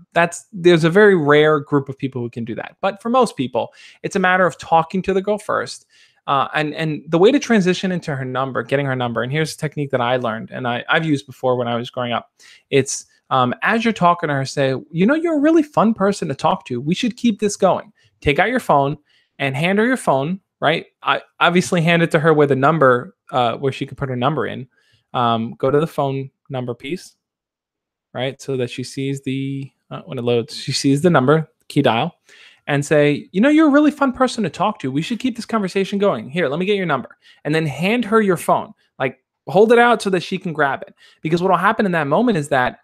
There's a very rare group of people who can do that. But for most people, it's a matter of talking to the girl first. And the way to transition into her number, getting her number, and here's a technique that I learned and I've used before when I was growing up. It's as you're talking to her, say, you're a really fun person to talk to. We should keep this going. Take out your phone and hand her your phone, right? I obviously hand it to her with a number where she can put her number in. Go to the phone number piece, right? So that she sees when it loads, she sees the number, key dial, and say, you're a really fun person to talk to. We should keep this conversation going. Here, let me get your number. And then hand her your phone. Hold it out so that she can grab it. Because what will happen in that moment is that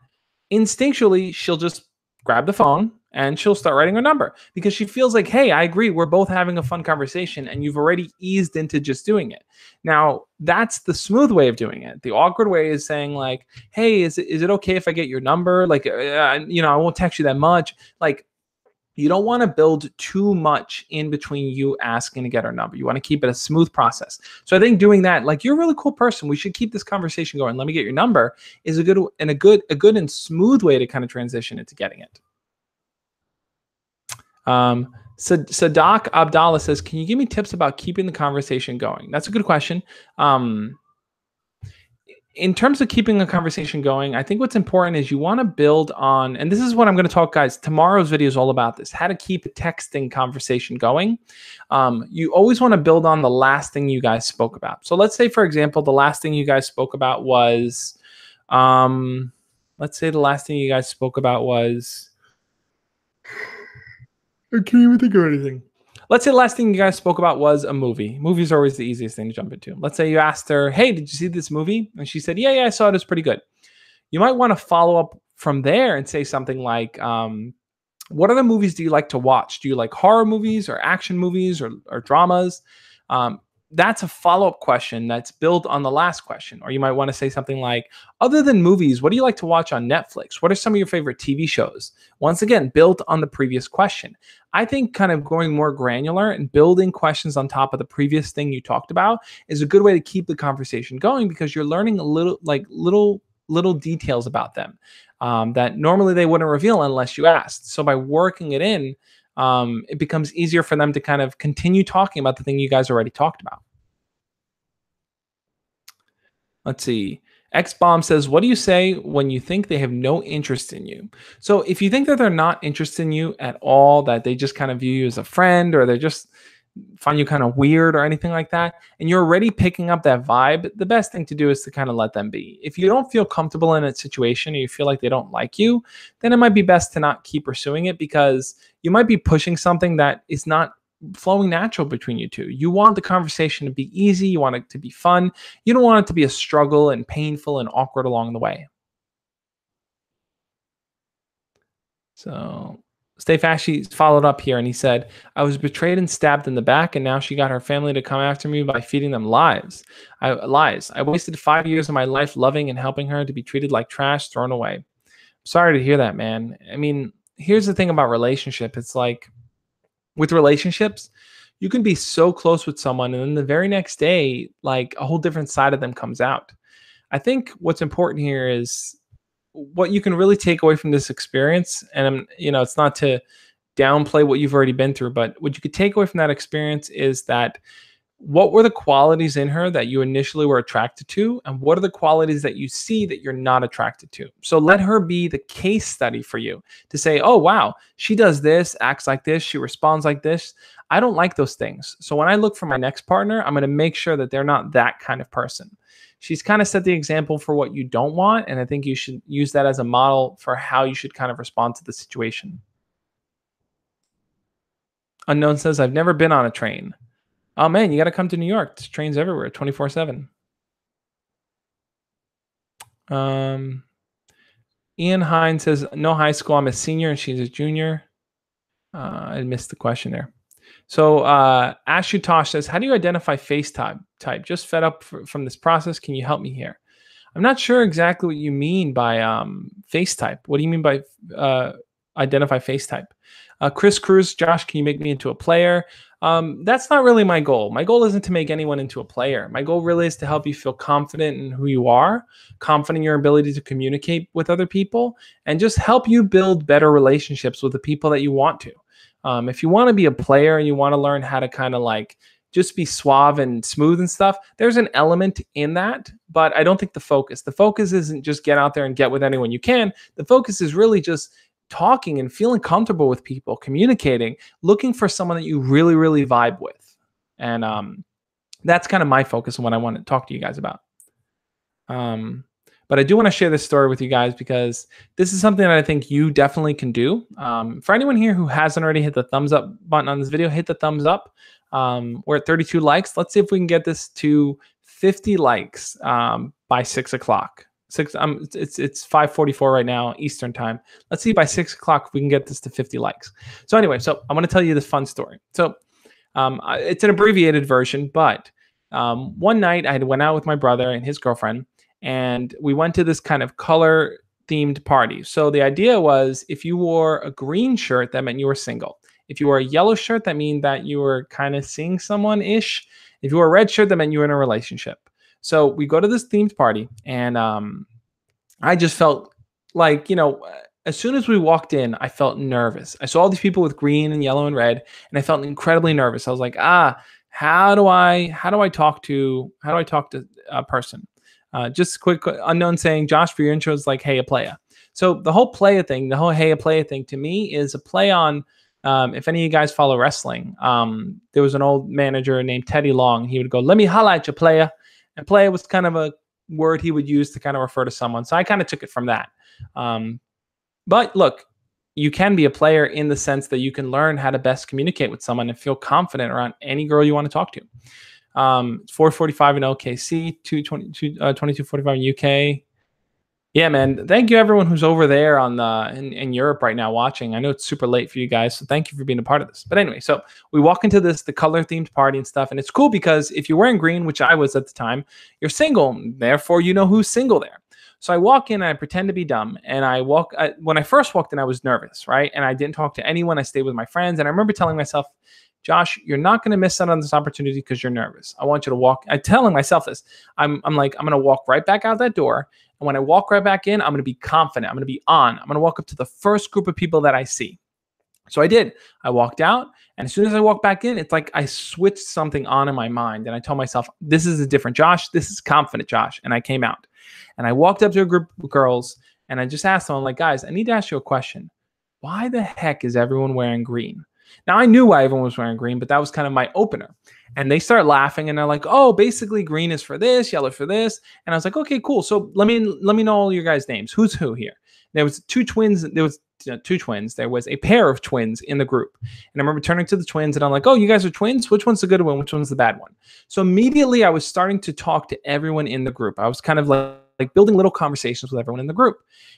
instinctually, she'll just grab the phone and she'll start writing her number because she feels like, hey, I agree. We're both having a fun conversation and you've already eased into just doing it. Now, that's the smooth way of doing it. The awkward way is saying like, hey, is it okay if I get your number? Like, I won't text you that much. Like, you don't want to build too much in between you asking to get her number. You want to keep it a smooth process. So I think doing that, like, you're a really cool person, we should keep this conversation going. Let me get your number is a good and smooth way to kind of transition into getting it. So Doc Abdallah says, can you give me tips about keeping the conversation going? That's a good question. In terms of keeping a conversation going, I think what's important is you want to build on, and this is what I'm going to talk, guys. Tomorrow's video is all about this, how to keep a texting conversation going. You always want to build on the last thing you guys spoke about. So let's say, for example, the last thing you guys spoke about was, I can't even think of anything. Let's say the last thing you guys spoke about was a movie. Movies are always the easiest thing to jump into. Let's say you asked her, hey, did you see this movie? And she said, yeah, I saw it. It's pretty good. You might want to follow up from there and say something like, what other movies do you like to watch? Do you like horror movies or action movies or dramas? That's a follow-up question that's built on the last question. Or you might want to say something like, other than movies, what do you like to watch on Netflix? What are some of your favorite TV shows? Once again, built on the previous question. I think kind of going more granular and building questions on top of the previous thing you talked about is a good way to keep the conversation going because you're learning a little details about them that normally they wouldn't reveal unless you asked. So by working it in, it becomes easier for them to kind of continue talking about the thing you guys already talked about. Let's see. X-Bomb says, what do you say when you think they have no interest in you? So if you think that they're not interested in you at all, that they just kind of view you as a friend, or they just find you kind of weird or anything like that, and you're already picking up that vibe, the best thing to do is to kind of let them be. If you don't feel comfortable in a situation or you feel like they don't like you, then it might be best to not keep pursuing it because you might be pushing something that is not flowing natural between you two. You want the conversation to be easy. You want it to be fun. You don't want it to be a struggle and painful and awkward along the way. So Stay Fashy followed up here and he said, I was betrayed and stabbed in the back, and now she got her family to come after me by feeding them lies. I wasted 5 years of my life loving and helping her to be treated like trash, thrown away. Sorry to hear that, man. I mean, here's the thing about relationship. It's like, with relationships, you can be so close with someone and then the very next day, like a whole different side of them comes out. I think what's important here is what you can really take away from this experience. And, it's not to downplay what you've already been through, but what you could take away from that experience is that what were the qualities in her that you initially were attracted to? And what are the qualities that you see that you're not attracted to? So let her be the case study for you to say, oh, wow, she does this, acts like this, she responds like this. I don't like those things. So when I look for my next partner, I'm going to make sure that they're not that kind of person. She's kind of set the example for what you don't want. And I think you should use that as a model for how you should kind of respond to the situation. Unknown says, I've never been on a train. Oh, man, you got to come to New York. There's trains everywhere, 24/7. Ian Hines says, no high school. I'm a senior and she's a junior. I missed the question there. So Ashutosh says, how do you identify face type? Just fed up from this process. Can you help me here? I'm not sure exactly what you mean by face type. What do you mean by identify face type? Chris Cruz, Josh, can you make me into a player? That's not really my goal. My goal isn't to make anyone into a player. My goal really is to help you feel confident in who you are, confident in your ability to communicate with other people, and just help you build better relationships with the people that you want to. If you want to be a player and you want to learn how to kind of like just be suave and smooth and stuff, there's an element in that, but I don't think the focus isn't just get out there and get with anyone you can. The focus is really just talking and feeling comfortable with people, communicating, looking for someone that you really, really vibe with. And that's kind of my focus and what I want to talk to you guys about. But I do want to share this story with you guys because this is something that I think you definitely can do. For anyone here who hasn't already hit the thumbs up button on this video, hit the thumbs up. We're at 32 likes. Let's see if we can get this to 50 likes by 6 o'clock. It's 5:44 right now Eastern time. Let's see by 6 o'clock if we can get this to 50 likes. So anyway, so I'm going to tell you this fun story. So it's an abbreviated version, but one night I went out with my brother and his girlfriend, and we went to this kind of color themed party. So the idea was if you wore a green shirt, that meant you were single. If you wore a yellow shirt, that means that you were kind of seeing someone ish. If you wore a red shirt, that meant you were in a relationship. So we go to this themed party, and I just felt like, as soon as we walked in, I felt nervous. I saw all these people with green and yellow and red, and I felt incredibly nervous. I was like, how do I talk to a person? Just quick unknown saying, Josh, for your intro is like, hey, a playa. So the whole playa thing, the whole hey, a playa thing to me is a play on, if any of you guys follow wrestling, there was an old manager named Teddy Long. He would go, let me holla at you, playa. And playa was kind of a word he would use to kind of refer to someone. So I kind of took it from that. But look, you can be a player in the sense that you can learn how to best communicate with someone and feel confident around any girl you want to talk to. 4:45 in OKC, 22:45 in UK. Yeah, man. Thank you everyone who's over there in Europe right now watching. I know it's super late for you guys, so thank you for being a part of this. But anyway, so we walk into the color themed party and stuff, and it's cool because if you're wearing green, which I was at the time, you're single. Therefore, you know who's single there. So I walk in and I pretend to be dumb. And when I first walked in, I was nervous, right? And I didn't talk to anyone. I stayed with my friends. And I remember telling myself, Josh, you're not going to miss out on this opportunity because you're nervous. I want you to walk. I'm telling myself this. I'm like, I'm going to walk right back out that door. And when I walk right back in, I'm going to be confident. I'm going to be on. I'm going to walk up to the first group of people that I see. So I did. I walked out. And as soon as I walked back in, it's like I switched something on in my mind. And I told myself, this is a different Josh. This is confident Josh. And I came out. And I walked up to a group of girls and I just asked them, I'm like, guys, I need to ask you a question. Why the heck is everyone wearing green? Now, I knew why everyone was wearing green, but that was kind of my opener. And they start laughing and they're like, oh, basically green is for this, yellow for this. And I was like, okay, cool. So let me know all your guys' names. Who's who here? There was two twins. There was two twins. There was a pair of twins in the group. And I remember turning to the twins and I'm like, oh, you guys are twins? Which one's the good one? Which one's the bad one? So immediately I was starting to talk to everyone in the group. I was kind of like building little conversations with everyone in the group.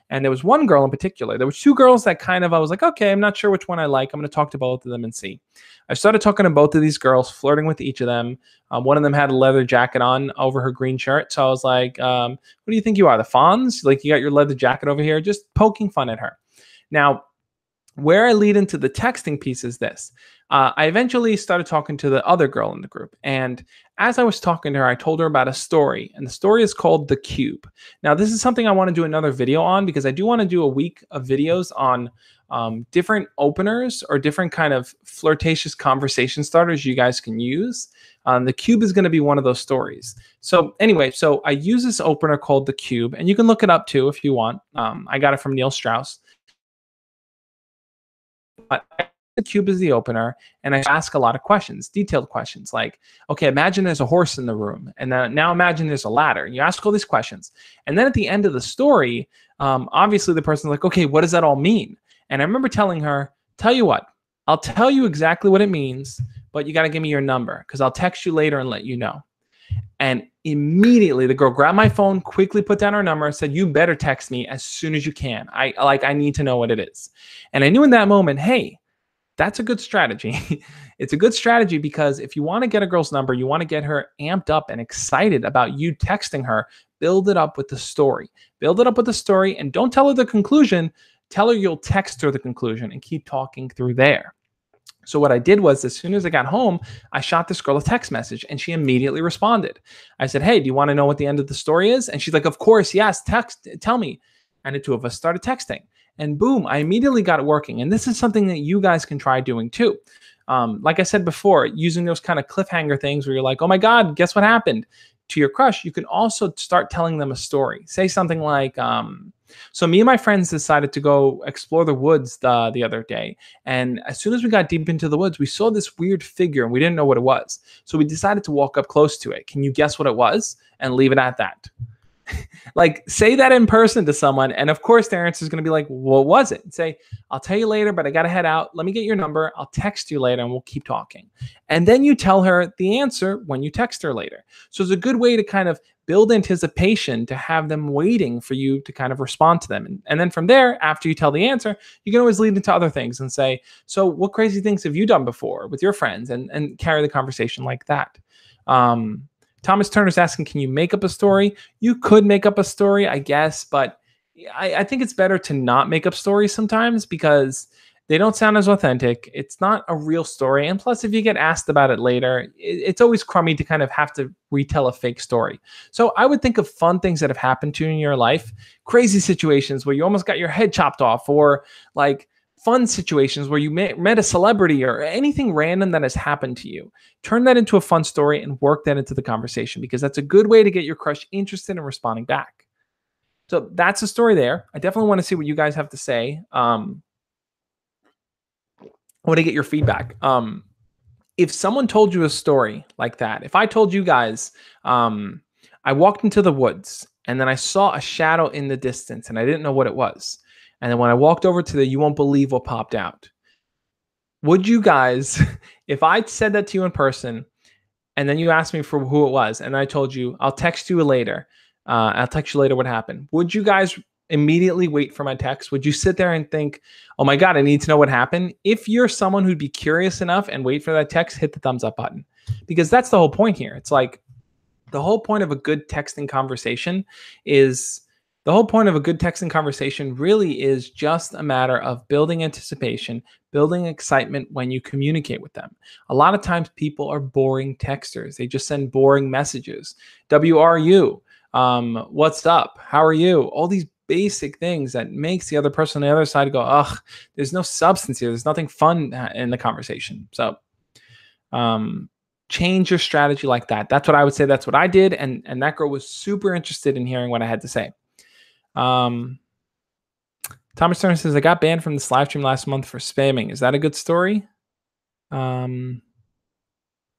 And there was one girl in particular. There were two girls that I was like, okay, I'm not sure which one I like. I'm going to talk to both of them and see. I started talking to both of these girls, flirting with each of them. One of them had a leather jacket on over her green shirt. So I was like, what do you think you are, the Fonz? Like, you got your leather jacket over here, just poking fun at her. Now, where I lead into the texting piece is this. I eventually started talking to the other girl in the group. And as I was talking to her, I told her about a story. And the story is called The Cube. Now, this is something I want to do another video on because I do want to do a week of videos on different openers or different kind of flirtatious conversation starters you guys can use. The Cube is going to be one of those stories. So anyway, so I use this opener called The Cube. And you can look it up too if you want. I got it from Neil Strauss. But the cube is the opener, and I ask a lot of questions, detailed questions like, okay, imagine there's a horse in the room, and now imagine there's a ladder. And you ask all these questions. And then at the end of the story, obviously the person's like, okay, what does that all mean? And I remember telling her, tell you what, I'll tell you exactly what it means, but you got to give me your number because I'll text you later and let you know. And immediately the girl grabbed my phone, quickly put down her number, and said, you better text me as soon as you can. I need to know what it is. And I knew in that moment, hey, that's a good strategy. It's a good strategy because if you want to get a girl's number, you want to get her amped up and excited about you texting her, build it up with the story. Build it up with the story and don't tell her the conclusion. Tell her you'll text her the conclusion and keep talking through there. So what I did was, as soon as I got home, I shot this girl a text message and she immediately responded. I said, hey, do you want to know what the end of the story is? And she's like, of course, yes, tell me. And the two of us started texting. And boom, I immediately got it working. And this is something that you guys can try doing too. Like I said before, using those kind of cliffhanger things where you're like, oh my God, guess what happened? To your crush, you can also start telling them a story. Say something like, so me and my friends decided to go explore the woods the other day. And as soon as we got deep into the woods, we saw this weird figure and we didn't know what it was. So we decided to walk up close to it. Can you guess what it was? And leave it at that. Like, say that in person to someone, and of course their answer is going to be like, what was it? And say, I'll tell you later, but I got to head out. Let me get your number. I'll text you later and we'll keep talking. And then you tell her the answer when you text her later. So it's a good way to kind of build anticipation, to have them waiting for you to kind of respond to them. And then from there, after you tell the answer, you can always lead into other things and say, so what crazy things have you done before with your friends? And carry the conversation like that. Thomas Turner's asking, can you make up a story? You could make up a story, I guess, but I think it's better to not make up stories sometimes because they don't sound as authentic. It's not a real story. And plus, if you get asked about it later, it's always crummy to kind of have to retell a fake story. So I would think of fun things that have happened to you in your life, crazy situations where you almost got your head chopped off, or like fun situations where you met a celebrity or anything random that has happened to you. Turn that into a fun story and work that into the conversation, because that's a good way to get your crush interested in responding back. So that's the story there. I definitely want to see what you guys have to say. I want to get your feedback. If someone told you a story like that, if I told you guys, I walked into the woods and then I saw a shadow in the distance and I didn't know what it was. And then when I walked over to you won't believe what popped out. Would you guys, if I said that to you in person and then you asked me for who it was and I told you, I'll text you later. I'll text you later what happened. Would you guys immediately wait for my text? Would you sit there and think, oh my God, I need to know what happened? If you're someone who'd be curious enough and wait for that text, hit the thumbs up button, because that's the whole point here. It's like the whole point of a good texting conversation really is just a matter of building anticipation, building excitement when you communicate with them. A lot of times people are boring texters. They just send boring messages. WRU, what's up? How are you? All these basic things that makes the other person on the other side go, ugh, there's no substance here. There's nothing fun in the conversation. So change your strategy like that. That's what I would say. That's what I did. And that girl was super interested in hearing what I had to say. Thomas Turner says, I got banned from this live stream last month for spamming. Is that a good story?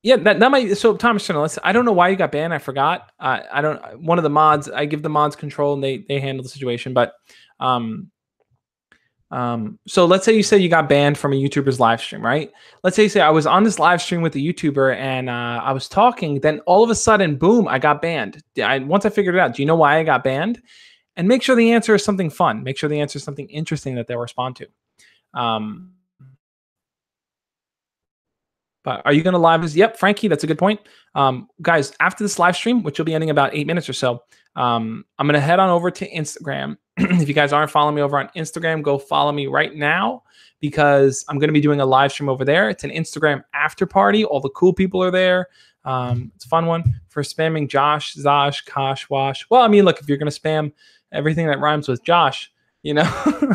Yeah, that might. So Thomas Turner, I don't know why you got banned. I forgot. One of the mods, I give the mods control and they handle the situation. But so let's say you say you got banned from a YouTuber's live stream, right? Let's say you say I was on this live stream with a YouTuber and I was talking, then all of a sudden, boom, I got banned. Once I figured it out, do you know why I got banned? And make sure the answer is something fun. Make sure the answer is something interesting that they'll respond to. But are you going to live this? Yep, Frankie, that's a good point. Guys, after this live stream, which will be ending about 8 minutes or so, I'm going to head on over to Instagram. If you guys aren't following me over on Instagram, go follow me right now, because I'm going to be doing a live stream over there. It's an Instagram after party. All the cool people are there. It's a fun one for spamming Josh, Zosh, Kosh, Wash. Well, I mean, look, if you're going to spam everything that rhymes with Josh, you know.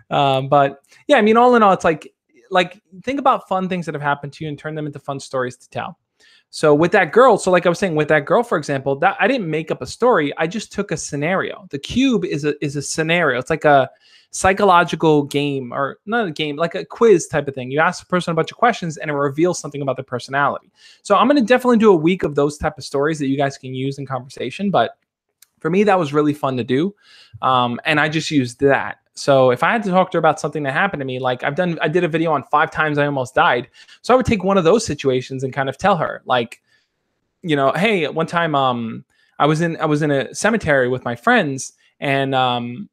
But yeah, I mean, all in all, it's like think about fun things that have happened to you and turn them into fun stories to tell. So with that girl, so like I was saying, with that girl, for example, that I didn't make up a story. I just took a scenario. The cube is a scenario. It's like a psychological game, or not a game, like a quiz type of thing. You ask a person a bunch of questions and it reveals something about their personality. So I'm going to definitely do a week of those type of stories that you guys can use in conversation. But for me, that was really fun to do. And I just used that. So if I had to talk to her about something that happened to me, like I did a video on 5 times I almost died. So I would take one of those situations and kind of tell her, like, you know, hey, one time I was in a cemetery with my friends, and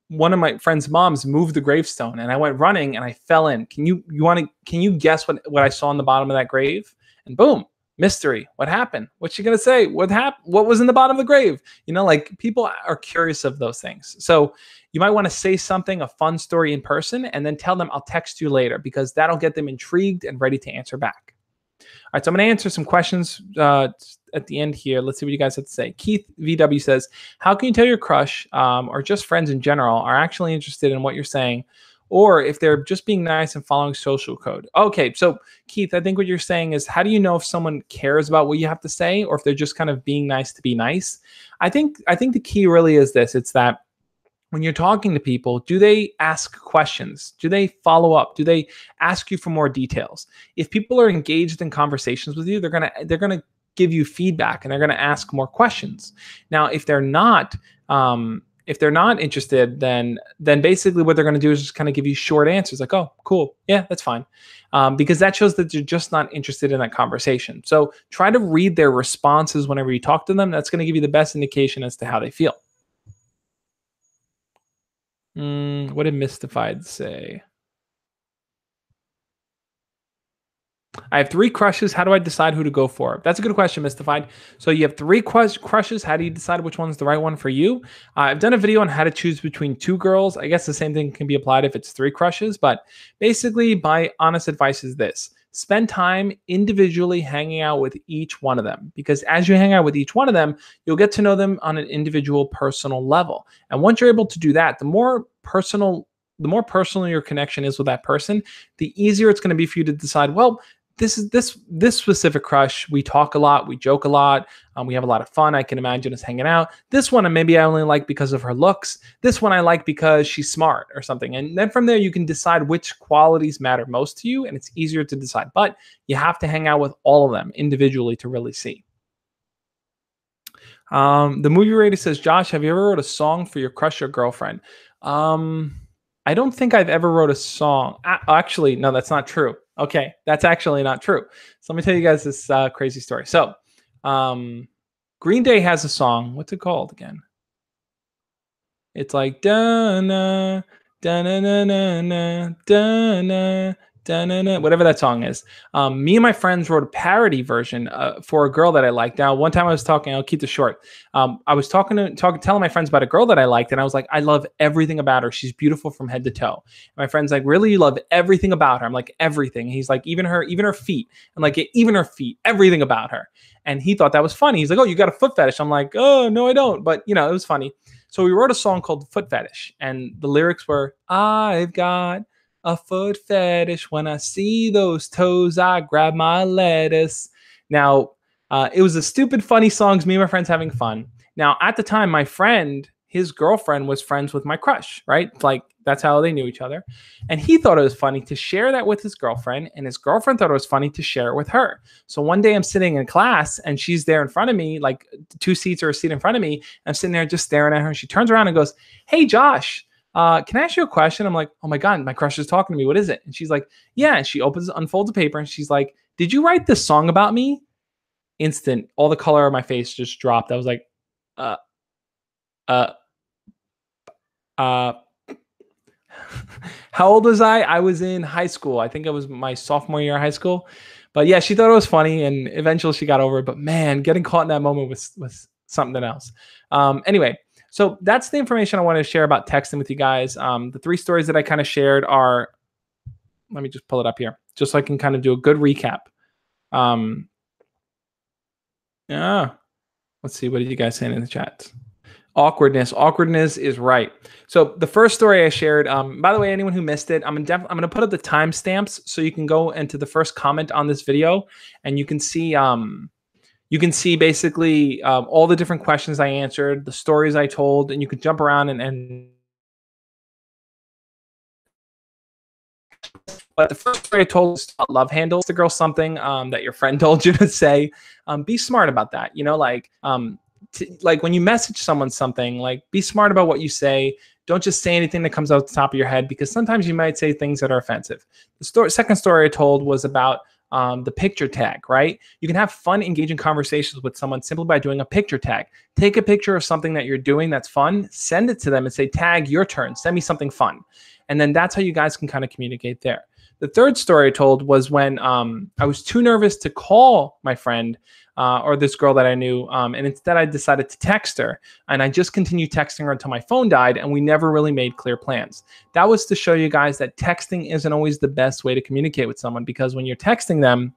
one of my friends' moms moved the gravestone, and I went running and I fell in. Can you guess what I saw in the bottom of that grave? And boom, mystery. What happened? What's she gonna say? What happened? What was in the bottom of the grave? You know, like, people are curious of those things. So you might want to say something, a fun story in person, and then tell them I'll text you later, because that'll get them intrigued and ready to answer back. All right, so I'm going to answer some questions at the end here. Let's see what you guys have to say. Keith VW says, how can you tell your crush or just friends in general are actually interested in what you're saying, or if they're just being nice and following social code? Okay, so Keith, I think what you're saying is, how do you know if someone cares about what you have to say, or if they're just kind of being nice to be nice? I think the key really is this. It's that when you're talking to people, do they ask questions? Do they follow up? Do they ask you for more details? If people are engaged in conversations with you, they're gonna give you feedback and they're going to ask more questions. Now, if they're not interested, then basically what they're going to do is just kind of give you short answers like, oh, cool. Yeah, that's fine. Because that shows that you're just not interested in that conversation. So try to read their responses whenever you talk to them. That's going to give you the best indication as to how they feel. What did Mystified say? I have 3 crushes. How do I decide who to go for? That's a good question, Mystified. So you have 3 crushes. How do you decide which one's the right one for you? I've done a video on how to choose between 2 girls. I guess the same thing can be applied if it's 3 crushes. But basically, my honest advice is this. Spend time individually hanging out with each one of them. Because as you hang out with each one of them, you'll get to know them on an individual personal level. And once you're able to do that, the more personal your connection is with that person, the easier it's going to be for you to decide, well, this specific crush, we talk a lot, we joke a lot, we have a lot of fun. I can imagine us hanging out. This one, maybe I only like because of her looks. This one I like because she's smart or something. And then from there, you can decide which qualities matter most to you, and it's easier to decide. But you have to hang out with all of them individually to really see. The movie rater says, Josh, have you ever wrote a song for your crush or girlfriend? I don't think I've ever wrote a song. Actually, no, that's not true. Okay, that's actually not true. So let me tell you guys this crazy story. So Green Day has a song. What's it called again? It's like da-na, da-na-na-na-na, da-na, da-na-na, whatever that song is. Me and my friends wrote a parody version for a girl that I liked. Now, one time I was talking, I'll keep this short. I was telling my friends about a girl that I liked, and I was like, I love everything about her. She's beautiful from head to toe. And my friend's like, really? You love everything about her? I'm like, everything. And he's like, even her feet. I'm like, even her feet, everything about her. And he thought that was funny. He's like, oh, you got a foot fetish. I'm like, oh, no, I don't. But, it was funny. So we wrote a song called Foot Fetish, and the lyrics were, I've got a foot fetish. When I see those toes, I grab my lettuce. Now, it was a stupid, funny song. Me and my friends having fun. Now, at the time, my friend, his girlfriend was friends with my crush, right? Like, that's how they knew each other. And he thought it was funny to share that with his girlfriend, and his girlfriend thought it was funny to share it with her. So one day I'm sitting in class, and she's there in front of me, like 2 seats or a seat in front of me. I'm sitting there just staring at her, and she turns around and goes, hey, Josh, can I ask you a question? I'm like, oh my God, my crush is talking to me. What is it? And she's like, yeah. And she unfolds the paper, and she's like, did you write this song about me? Instant, all the color on my face just dropped. I was like, how old was I? I was in high school. I think it was my sophomore year of high school. But yeah, she thought it was funny, and eventually she got over it. But man, getting caught in that moment was something else. Anyway, so that's the information I wanted to share about texting with you guys. The 3 stories that I kind of shared are, let me just pull it up here, just so I can kind of do a good recap. Yeah. Let's see. What did you guys say in the chat? Awkwardness. Awkwardness is right. So the first story I shared, by the way, anyone who missed it, I'm going to put up the timestamps so you can go into the first comment on this video, and you can see basically all the different questions I answered, the stories I told, and you can jump around and but the first story I told was about love handles. The girl something that your friend told you to say. Be smart about that. Like when you message someone something, like be smart about what you say. Don't just say anything that comes out the top of your head, because sometimes you might say things that are offensive. The second story I told was about the picture tag, right? You can have fun, engaging conversations with someone simply by doing a picture tag. Take a picture of something that you're doing that's fun, send it to them and say, tag, your turn, send me something fun. And then that's how you guys can kind of communicate there. The third story I told was when I was too nervous to call my friend or this girl that I knew, and instead I decided to text her, and I just continued texting her until my phone died, and we never really made clear plans. That was to show you guys that texting isn't always the best way to communicate with someone, because when you're texting them,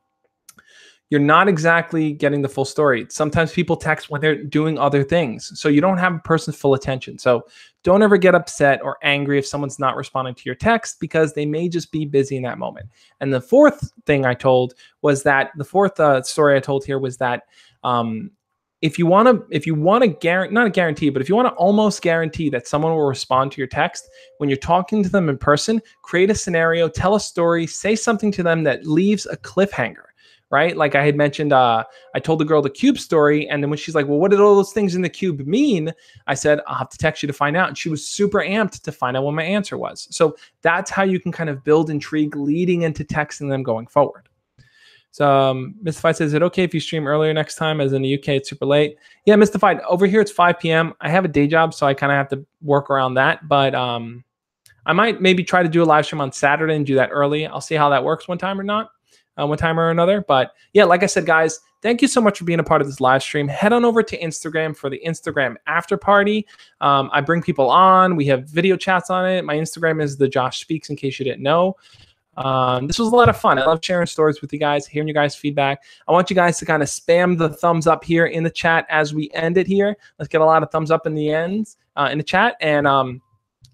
you're not exactly getting the full story. Sometimes people text when they're doing other things, so you don't have a person's full attention. So don't ever get upset or angry if someone's not responding to your text, because they may just be busy in that moment. And the fourth thing I told was that the fourth story I told here was that if you want to guarantee, not a guarantee, but if you want to almost guarantee that someone will respond to your text, when you're talking to them in person, create a scenario, tell a story, say something to them that leaves a cliffhanger. right? Like I had mentioned, I told the girl the cube story. And then when she's like, well, what did all those things in the cube mean? I said, I'll have to text you to find out. And she was super amped to find out what my answer was. So that's how you can kind of build intrigue leading into texting them going forward. So Mystified says, is it okay if you stream earlier next time? As in the UK, it's super late. Yeah, Mystified, over here it's 5 p.m. I have a day job, so I kind of have to work around that. But I might maybe try to do a live stream on Saturday and do that early. I'll see how that works one time or another. But yeah, like I said, guys, thank you so much for being a part of this live stream. Head on over to Instagram for the Instagram after party. I bring people on. We have video chats on it. My Instagram is the Josh Speaks, in case you didn't know. This was a lot of fun. I love sharing stories with you guys, hearing you guys' feedback. I want you guys to kind of spam the thumbs up here in the chat as we end it here. Let's get a lot of thumbs up in the ends in the chat.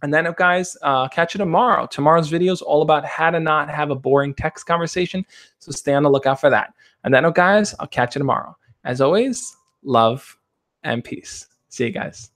And then, guys, catch you tomorrow. Tomorrow's video is all about how to not have a boring text conversation. So stay on the lookout for that. And then, guys, I'll catch you tomorrow. As always, love and peace. See you guys.